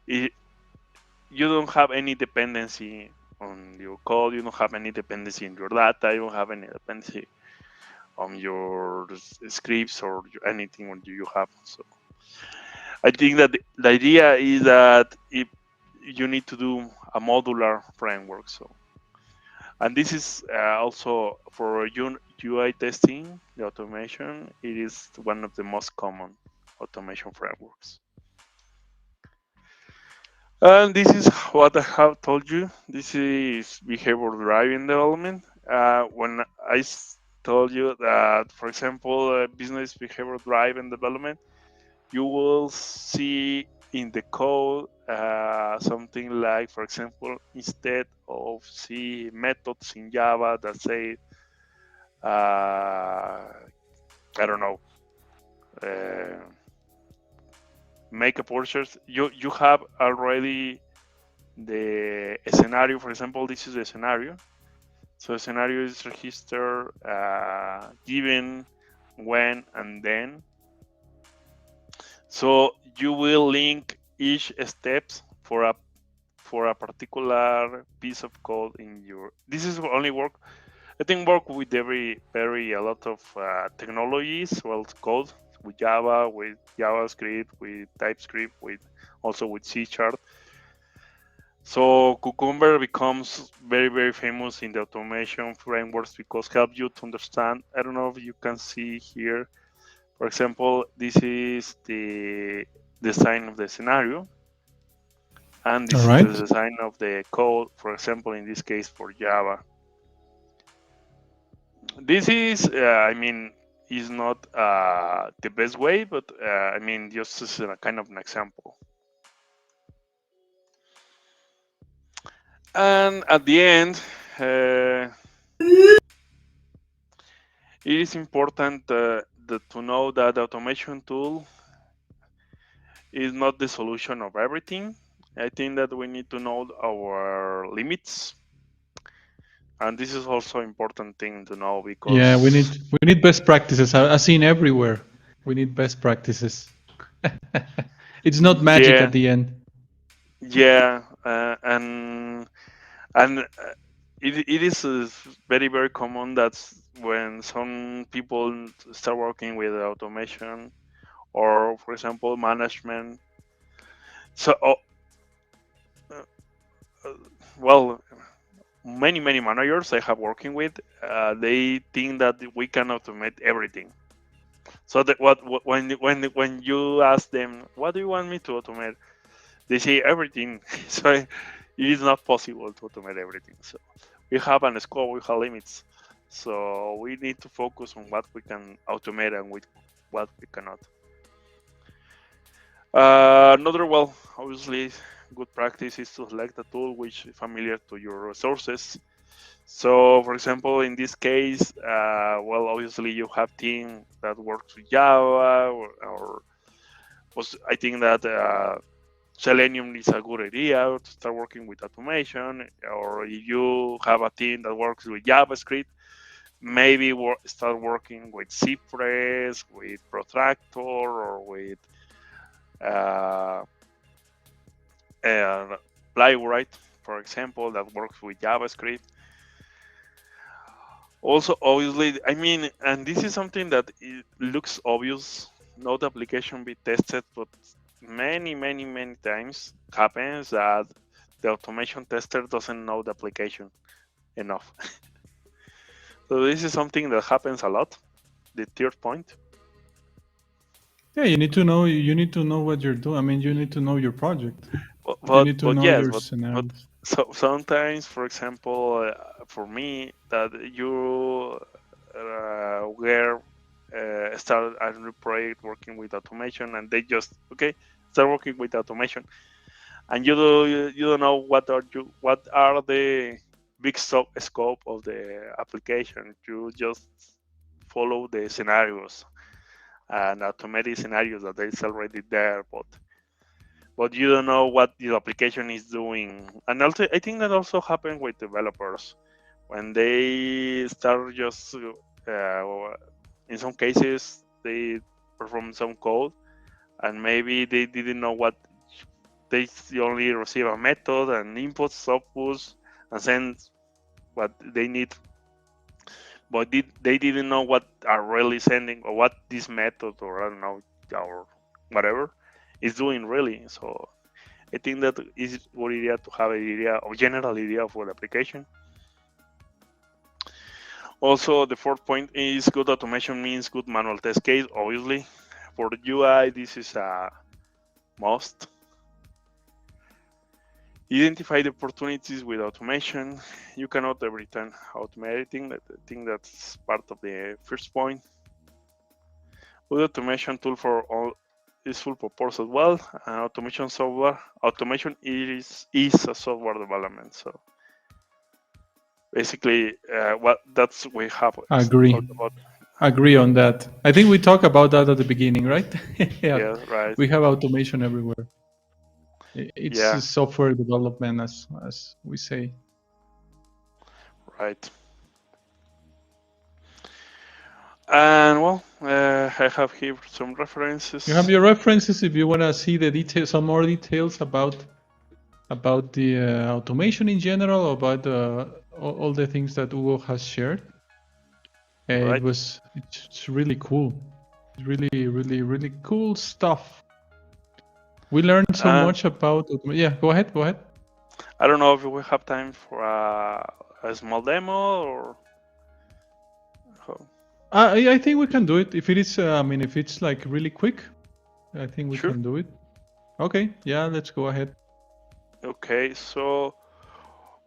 you don't have any dependency on your code, you don't have any dependency in your data, you don't have any dependency on your scripts or anything what you have. So I think that the idea is that if you need to do a modular framework. So, and this is also for UI testing, the automation. It is one of the most common automation frameworks. And this is what I have told you. This is behavior driven development. When I told you that, for example, business behavior driven development, you will see in the code something like, for example, instead of see methods in Java that say, I don't know, uh, make a purchase, you have already the scenario. For example, this is the scenario. So the scenario is register given, when, and then. So you will link each steps for a particular piece of code in your. This is only work. I think work with a lot of technologies, well, code with Java, with JavaScript, with TypeScript, with also with C#. So Cucumber becomes very, very famous in the automation frameworks because help you to understand. I don't know if you can see here. For example, this is the design of the scenario, and this All is the right. design of the code. For example, in this case for Java. This is, I mean, is not the best way, but I mean, just as a kind of an example. And at the end, it is important to know that the automation tool is not the solution of everything. I think that we need to know our limits, and this is also important thing to know Yeah, because we need best practices. I've seen everywhere. We need best practices. It's not magic yeah, at the end. yeah, and it is very, very common that when some people start working with automation or, for example, management. So, well, many managers I have working with, they think that we can automate everything. So that when you ask them, what do you want me to automate? They say everything. So it is not possible to automate everything. So we have an scope, we have limits. So we need to focus on what we can automate and with what we cannot. Another, well, obviously, good practice is to select a tool which is familiar to your resources. So, for example, in this case, well, obviously you have team that works with Java, or I think that Selenium is a good idea to start working with automation. Or if you have a team that works with JavaScript, maybe start working with Cypress, with Protractor, or with uh, Playwright, for example, that works with JavaScript. Also, obviously, I mean, and this is something that it looks obvious, no application be tested, but many times happens that the automation tester doesn't know the application enough. So this is something that happens a lot. The third point. Yeah, you need to know. You need to know what you're doing. I mean, you need to know your project. You But need to but know yes, your but scenarios. so sometimes, for example, for me, that you were start a new project working with automation, and they just start working with automation, and you don't know what are the big scope of the application. You just follow the scenarios and automatic scenarios that is already there, but you don't know what the application is doing. And also, I think that also happens with developers when they start just in some cases they perform some code and maybe they didn't know what they only receive a method and inputs, outputs, and send what they need, but they didn't know what are really sending or what this method or I don't know or whatever is doing really. So I think that is a good idea to have an idea or general idea for the application. Also, the fourth point is good automation means good manual test case. Obviously, for the UI, this is a must. Identify the opportunities with automation. You cannot every time automate everything. I think that's part of the first point. Good automation tool for all is full purpose as well. Automation software. Automation is a software development. So basically, what that's we have Agree. talked about. Agree on that. I think we talked about that at the beginning, right? Yeah, Yeah, right. we have automation everywhere. It's Yeah, software development, as we say. right. And well, I have here some You have references. your references if you want to see the details, some more details about the automation in general, about all the things that Hugo has shared. Right. It's really cool. It's really cool stuff. We learned so And much about. Yeah, go ahead. Go ahead. I don't know if we have time for a small demo or. Oh, I think we can do it if it is. I mean, if it's like really quick, I think we sure. can do it. Okay. Yeah, let's go ahead. Okay. So,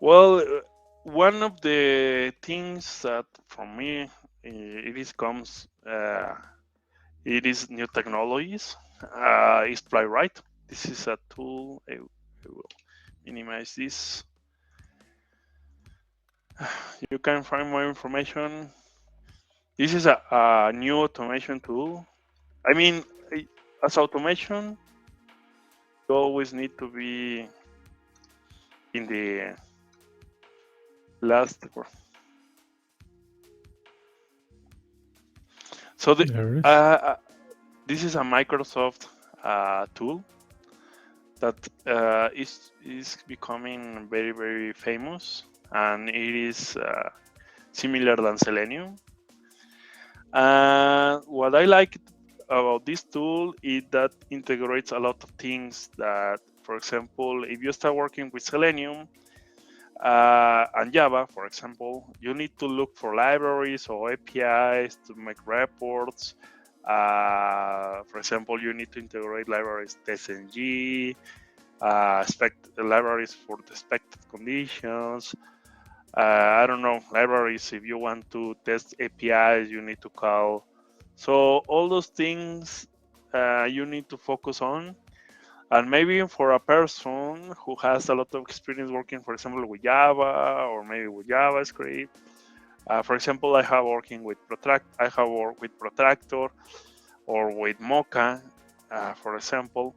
well, one of the things that for me it is comes it is new technologies. Is Playwright. This is a tool. I will minimize this. You can find more information. This is a new automation tool. I mean, as automation, you always need to be in the last. So There it is. this is a Microsoft tool that is becoming very famous, and it is similar than Selenium. And what I like about this tool is that integrates a lot of things that, for example, if you start working with Selenium and Java, for example, you need to look for libraries or APIs to make reports. For example, you need to integrate libraries TestNG, libraries for the expected conditions. I don't know, libraries if you want to test APIs, you need to call. So all those things you need to focus on. And maybe for a person who has a lot of experience working, for example, with Java or maybe with JavaScript. For example, I have worked with Protractor or with Mocha, for example.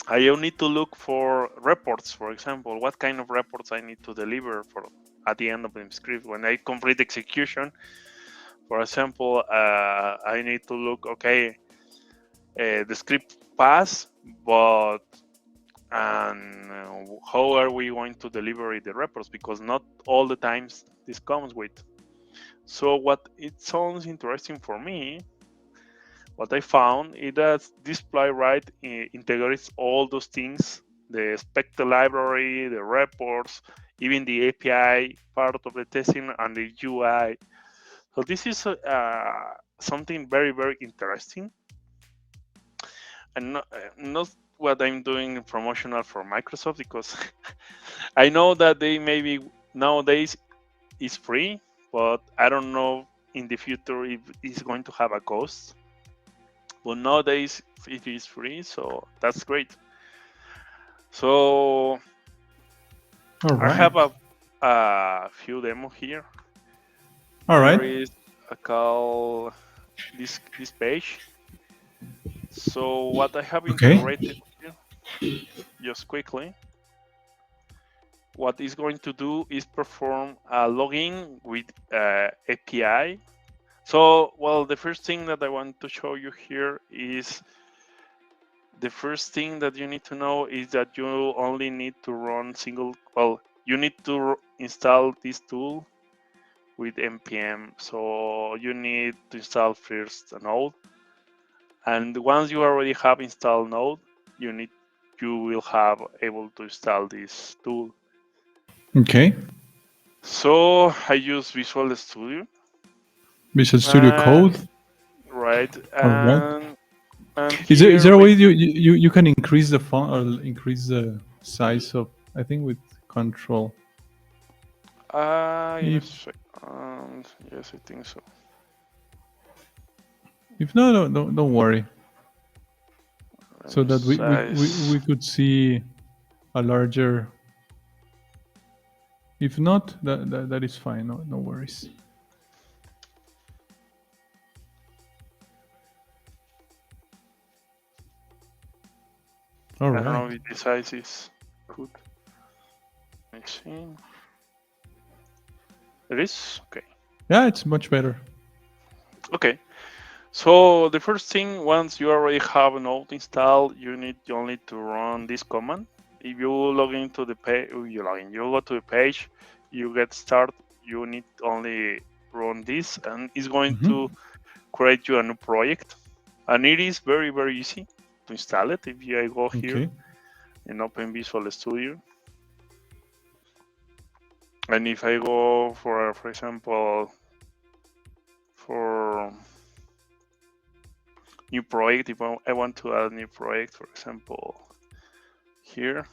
I need to look for reports, for example, what kind of reports I need to deliver for at the end of the script. When I complete execution, for example, I need to look, okay, the script passed, but and how are we going to deliver the reports? Because not all the times this comes with. So what it sounds interesting for me, what I found is that this playwright integrates all those things, the spectre library, the reports, even the API part of the testing and the UI. So this is something very, very interesting. And not what I'm doing promotional for Microsoft, because I know that they maybe nowadays is free, but I don't know in the future if it's going to have a cost. But nowadays it is free, so that's great. So All I right. have a few demo here. All Here right. is a call this page. So what I have Okay. integrated here, just quickly, what it's going to do is perform a login with API. So, well, the first thing that I want to show you here is the first thing that you need to know is that you only need to run you need to install this tool with npm. So you need to install first a node, and once you already have installed node, you will have able to install this tool. Okay. So I use Visual Studio. Visual Studio Code. Right, All right. and Is here there a way you can increase the font or increase the size of? I think with Control. If yes, yes, I think so. no, don't worry. So that Size. we could see a larger. If not, that is fine. No worries. All I don't right. know if the size is good. Let me see. It is okay. Yeah, it's much better. Okay. So the first thing, once you already have a node installed, you need only to run this command. If you log into the page, you go to the page, you get start. You need only run this, and it's going to create you a new project. And it is very, very easy to install it. If I go here Okay. in Open Visual Studio, and if I go for example, for new project, if I want to add a new project, for example, here.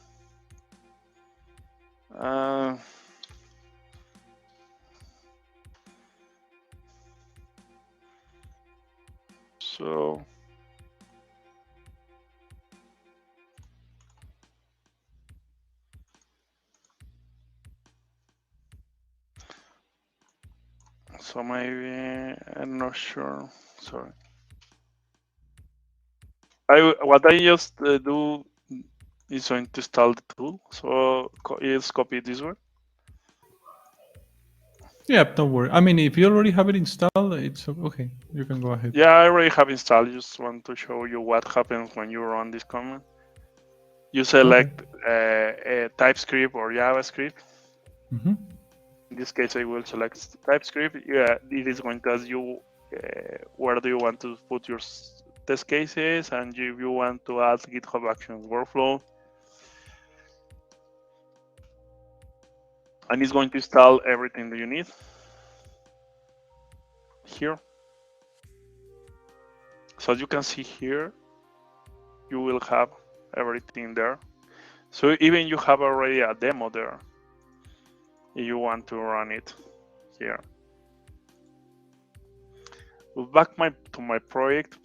So maybe I'm not sure. Sorry. What I just do is going to install the tool. So let's copy this one. Yeah, don't worry. I mean, if you already have it installed, it's okay. You can go ahead. Yeah, I already have installed. Just want to show you what happens when you run this command. You Okay. select TypeScript or JavaScript. Mm-hmm. In this case, I will select TypeScript. Yeah, it is going to ask you where do you want to put your test cases, and if you want to add GitHub Actions workflow. And it's going to install everything that you need here. So as you can see here, you will have everything there. So even you have already a demo there, if you want to run it here. Back to my project.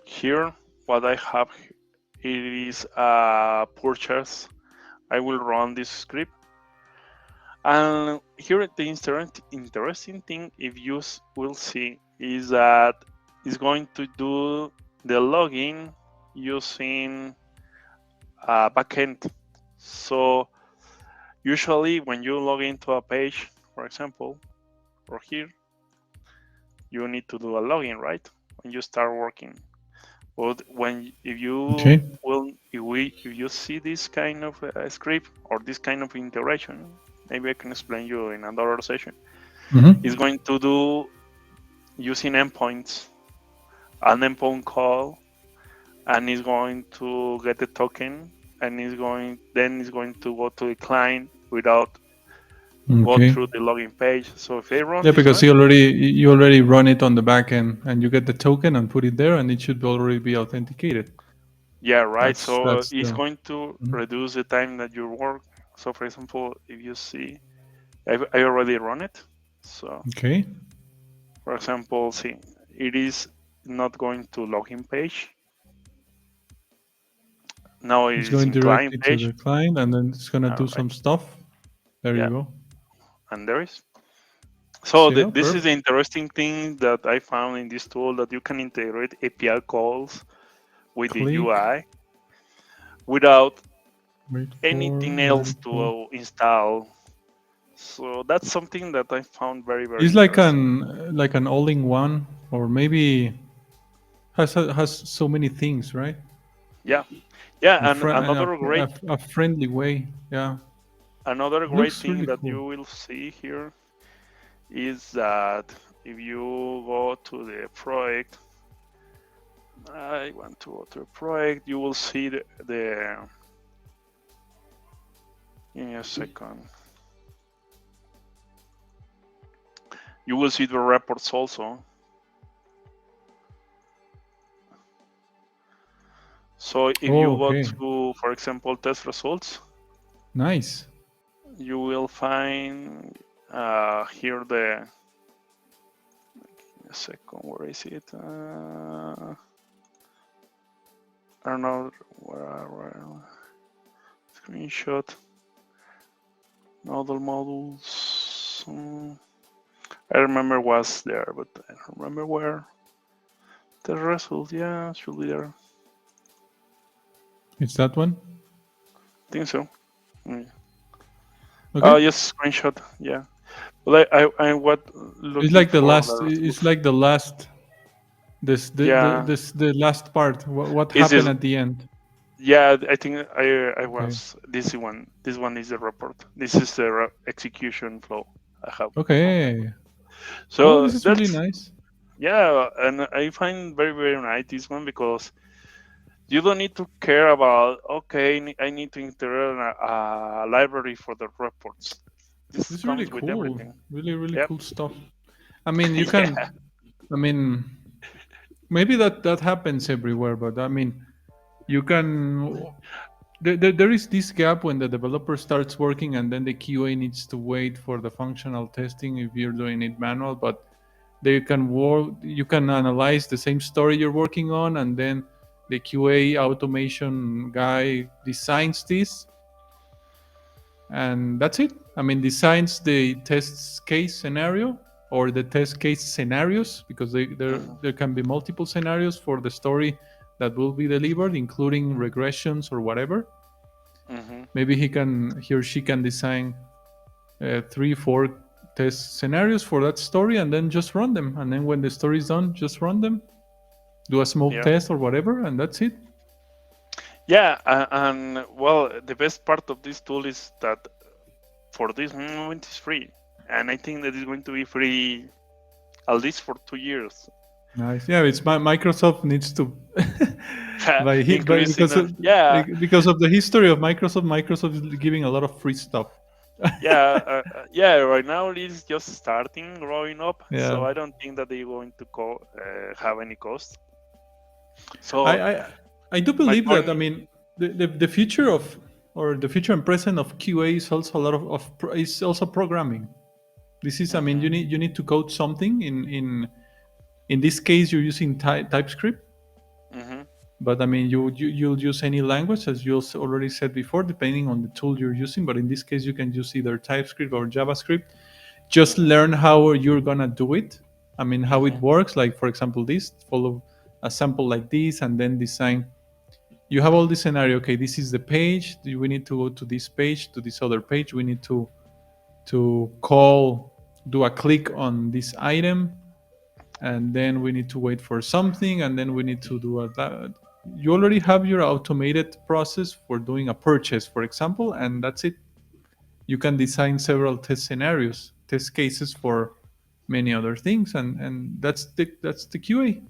Here, what I have, it is a purchase. I will run this script. And here the interesting thing, if you will see, is that it's going to do the login using a backend. So usually when you log into a page, for example, or here, you need to do a login, right? When you start working. But if you see this kind of script or this kind of integration, maybe I can explain you in another session. It's going to do using endpoints, an endpoint call, and it's going to get the token, and it's going to go to the client without go through the login page. So if I run this because one, you already run it on the back end, and you get the token and put it there, and it should already be authenticated. Yeah, right. That's It's going to reduce the time that you work. So for example, if you see, I already run it. So for example, see, it is not going to login page. Now it's going in client directly page. to the client, and then it's gonna do some stuff. There you go. And there is. So this perfect. is the interesting thing that I found in this tool, that you can integrate API calls with the UI without anything else to install. So that's something that I found very, very It's interesting. like an all-in-one, or maybe has so many things, right? Yeah, and another great a friendly way. Yeah. Another great Looks thing really that cool. you will see here is that if you go to the project, I want to go to a project, you will see the give me a second. You will see the reports also. So if you go to, for example, test results, nice, you will find here the, give me a second, where is it? I don't know where screenshot. Nodal models. I remember was there, but I don't remember where. The result, yeah, should be there. It's that one? I think so. Okay. Oh, yes, screenshot, yeah. But I what looking it's like the for last. the It's like the last. The last part. What happened at the end? Yeah, I think I was this one. This one is the report. This is the execution flow I have. Okay. So this is really nice. Yeah, and I find very, very nice this one, because you don't need to care about, okay, I need to integrate a library for the reports. This is really comes with cool. everything. Really cool stuff. I mean, you can. I mean, maybe that happens everywhere, but I mean, you can. There is this gap when the developer starts working, and then the QA needs to wait for the functional testing if you're doing it manual. But they can work. You can analyze the same story you're working on, and then the QA automation guy designs this, and that's it. I mean, designs the test case scenario or the test case scenarios, because there can be multiple scenarios for the story that will be delivered, including regressions or whatever. Maybe he or she can design 3-4 test scenarios for that story, and then just run them. And then when the story is done, just run them, do a smoke test or whatever, and that's it. Yeah, and well, the best part of this tool is that for this moment it's free, and I think that it's going to be free at least for 2 years. Nice. Yeah, it's Microsoft needs to because of the history of Microsoft. Microsoft is giving a lot of free stuff. Yeah. Right now it's just starting growing up, Yeah. so I don't think that they're going to have any cost. So I do my believe that. I point. mean, the future of, or the future and present of QA is also a lot of is also programming. This is, I mean, Mhm, you need to code something in this case you're using TypeScript, mhm, but I mean you'll use any language, as you also already said before, depending on the tool you're using. But in this case, you can use either TypeScript or JavaScript. Just mhm, learn how you're gonna do it. I mean, how it mhm, works. Like for example, this follow a sample like this, and then design. You have all this scenario. Okay, this is the page. We need to go to this page, to this other page. We need to call, do a click on this item, and then we need to wait for something, and then we need to do a that. You already have your automated process for doing a purchase, for example, and that's it. You can design several test scenarios, test cases for many other things, and that's the QA.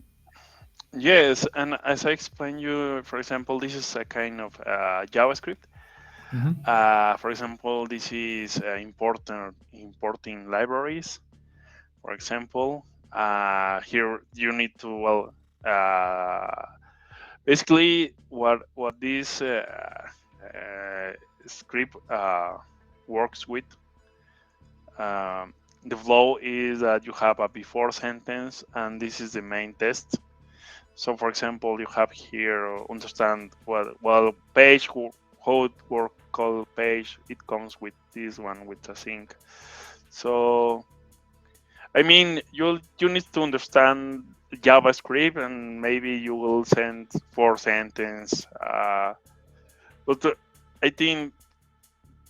yes, and as I explained you, for example, this is a kind of JavaScript. Mm-hmm. For example, this is importing libraries. For example, here you need to, well, basically what this script works with. Um, the flow is that you have a before sentence, and this is the main test. So, for example, you have here understand what, well, page, how it work called page. It comes with this one with async. So, I mean, you need to understand JavaScript, and maybe you will send four sentence. But I think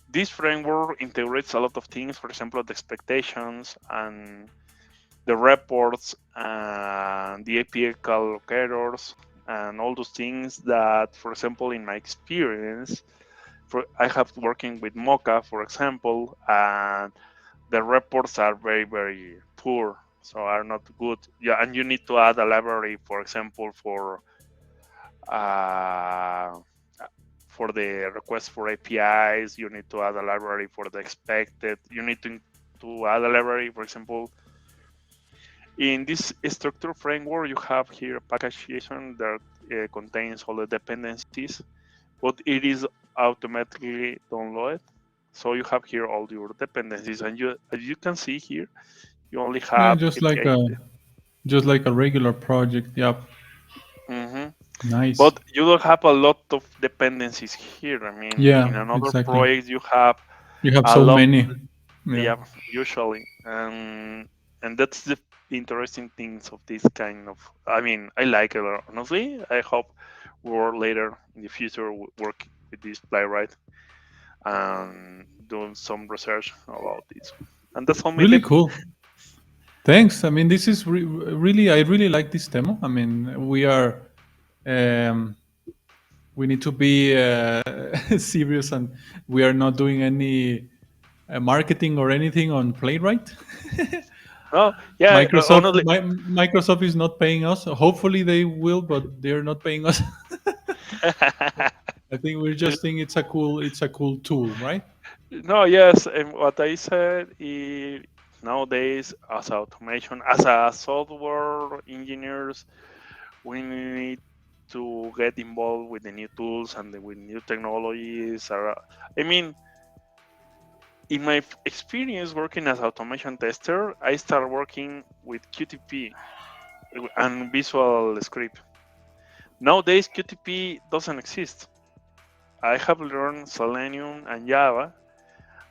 this framework integrates a lot of things. For example, the expectations and the reports and the API call locators and all those things that, for example, in my experience, I have working with Mocha, for example, and the reports are very, very poor, so are not good. Yeah, and you need to add a library, for example, uh, for the request for APIs. You need to add a library for the expected. You need to add a library, for example, in this structure framework, you have here a packaging that contains all the dependencies, but it is automatically downloaded. So you have here all your dependencies, and you, as you can see here, you only Yeah, have API. just like a regular project. Yep. Hmm. Nice. But you don't have a lot of dependencies here. I mean, in Yeah, another exactly. project, you have You have a so lot. many. Yeah. Yeah, usually, and that's the interesting things of this kind of. I mean, I like it honestly. I hope we're later in the future work with this playwright and doing some research about this. And that's all me Really tip. cool. Thanks. I mean, this is really, I really like this demo. I mean, um, we need to be serious, and we are not doing any marketing or anything on Playwright. No, yeah, honestly, Microsoft is not paying us. Hopefully they will, but they're not paying us. I think we're just think it's a cool tool, right? no, yes, and what I said is nowadays as automation, as a software engineers, we need to get involved with the new tools and with new technologies. I mean, in my experience working as automation tester, I started working with QTP and Visual Script. Nowadays, QTP doesn't exist. I have learned Selenium and Java,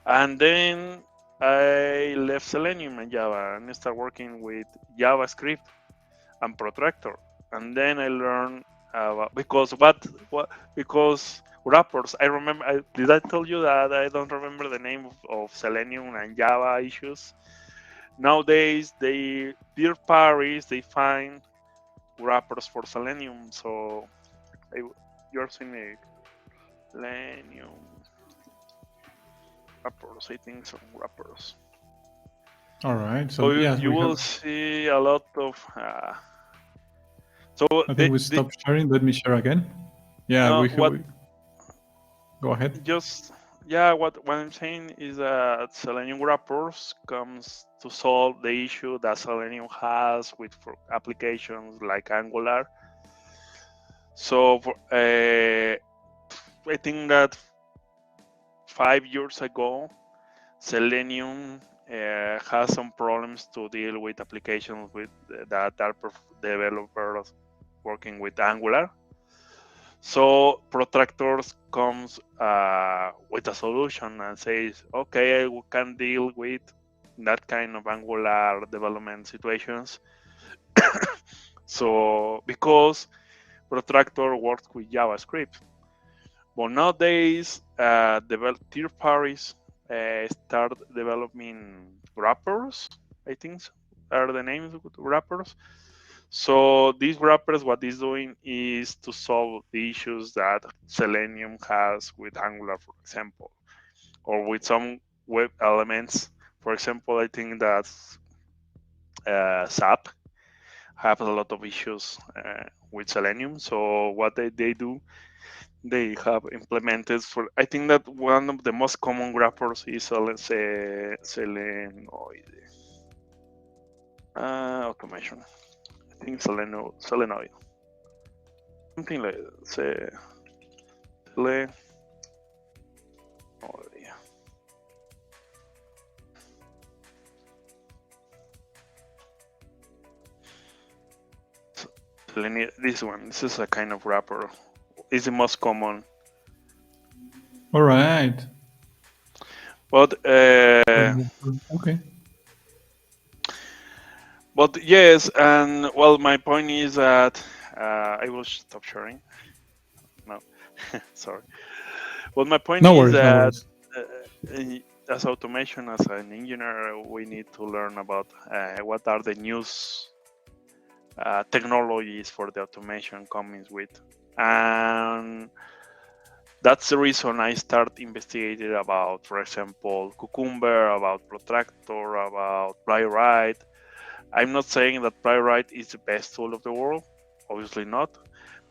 and then I left Selenium and Java and started working with JavaScript and Protractor. And then I learned because what because wrappers. I remember. Did I tell you that I don't remember the name of Selenium and Java issues? Nowadays, they third parties they find wrappers for Selenium. So I, you're seeing a Selenium wrappers. I think some wrappers. All right. So So yes, you we will have. see a lot of. So I think we stopped sharing. Let me share again. Yeah, what go ahead. just yeah what I'm saying is that Selenium wrappers comes to solve the issue that Selenium has with for applications like Angular. So I think that 5 years ago, Selenium has some problems to deal with applications with that are developers working with Angular. So Protractors comes with a solution and says, okay, we can deal with that kind of Angular development situations. So because Protractor works with JavaScript, but nowadays third parties start developing wrappers. I think are the names of the wrappers. So these wrappers, what it's doing is to solve the issues that Selenium has with Angular, for example, or with some web elements. For example, I think that SAP have a lot of issues with Selenium. So what they do, they have implemented for. I think that one of the most common wrappers is Selenoid automation. I think Selenoid. Something like Selenoid. This one. This is a kind of wrapper. It's the most common. All right. But okay. But yes, and well, my point is that I will stop sharing. No, sorry. Well, my point No is worries. No that worries. as automation, as an engineer, we need to learn about what are the news technologies for the automation coming with, and that's the reason I start investigating about, for example, Cucumber, about Protractor, about Playwright. I'm not saying that Playwright is the best tool of the world, obviously not,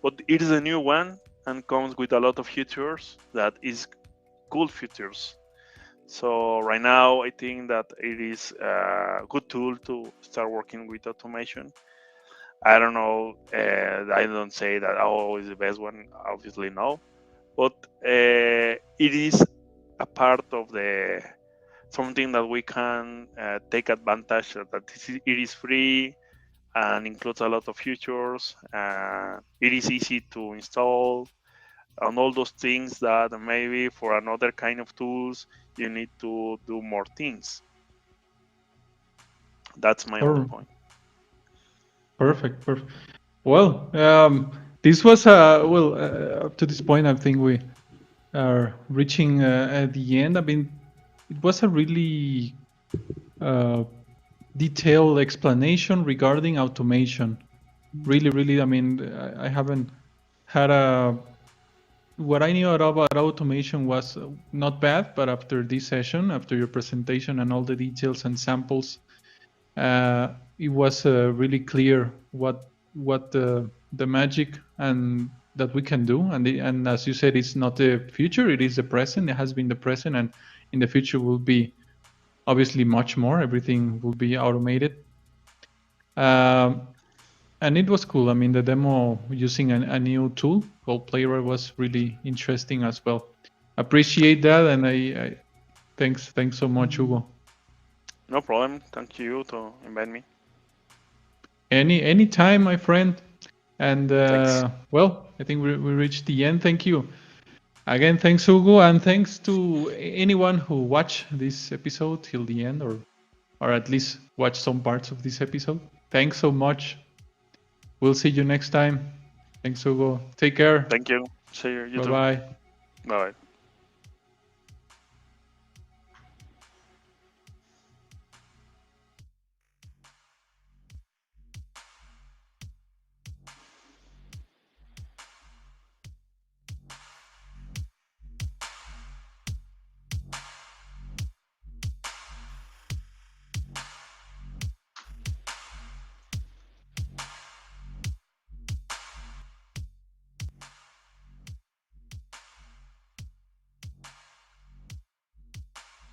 but it is a new one and comes with a lot of features that is cool features. So right now, I think that it is a good tool to start working with automation. I don't know. I don't say that is the best one. Obviously, no. But it is a part of the something that we can take advantage of. That it is free and includes a lot of features. It is easy to install, and all those things that maybe for another kind of tools you need to do more things. That's my only point. Perfect. Perfect. Well, this was up to this point, I think we are reaching at the end. I mean, it was a really detailed explanation regarding automation. Really, I mean, I haven't had what I knew about automation was not bad, but after this session, after your presentation and all the details and samples, it was really clear what the magic and that we can do, and as you said, it's not the future, it is the present. It has been the present, and in the future will be obviously much more. Everything will be automated. And it was cool. I mean, the demo using a new tool called Playwright was really interesting as well. Appreciate that, and I thanks so much, Hugo. No problem. Thank you to invite me. Any time, my friend. And Thanks. well, I think we reached the end. Thank you again. Thanks, Hugo, and thanks to anyone who watched this episode till the end, or at least watch some parts of this episode. Thanks so much. We'll see you next time. Thanks, Hugo. Take care. Thank you. See you. You Bye too. bye. Bye.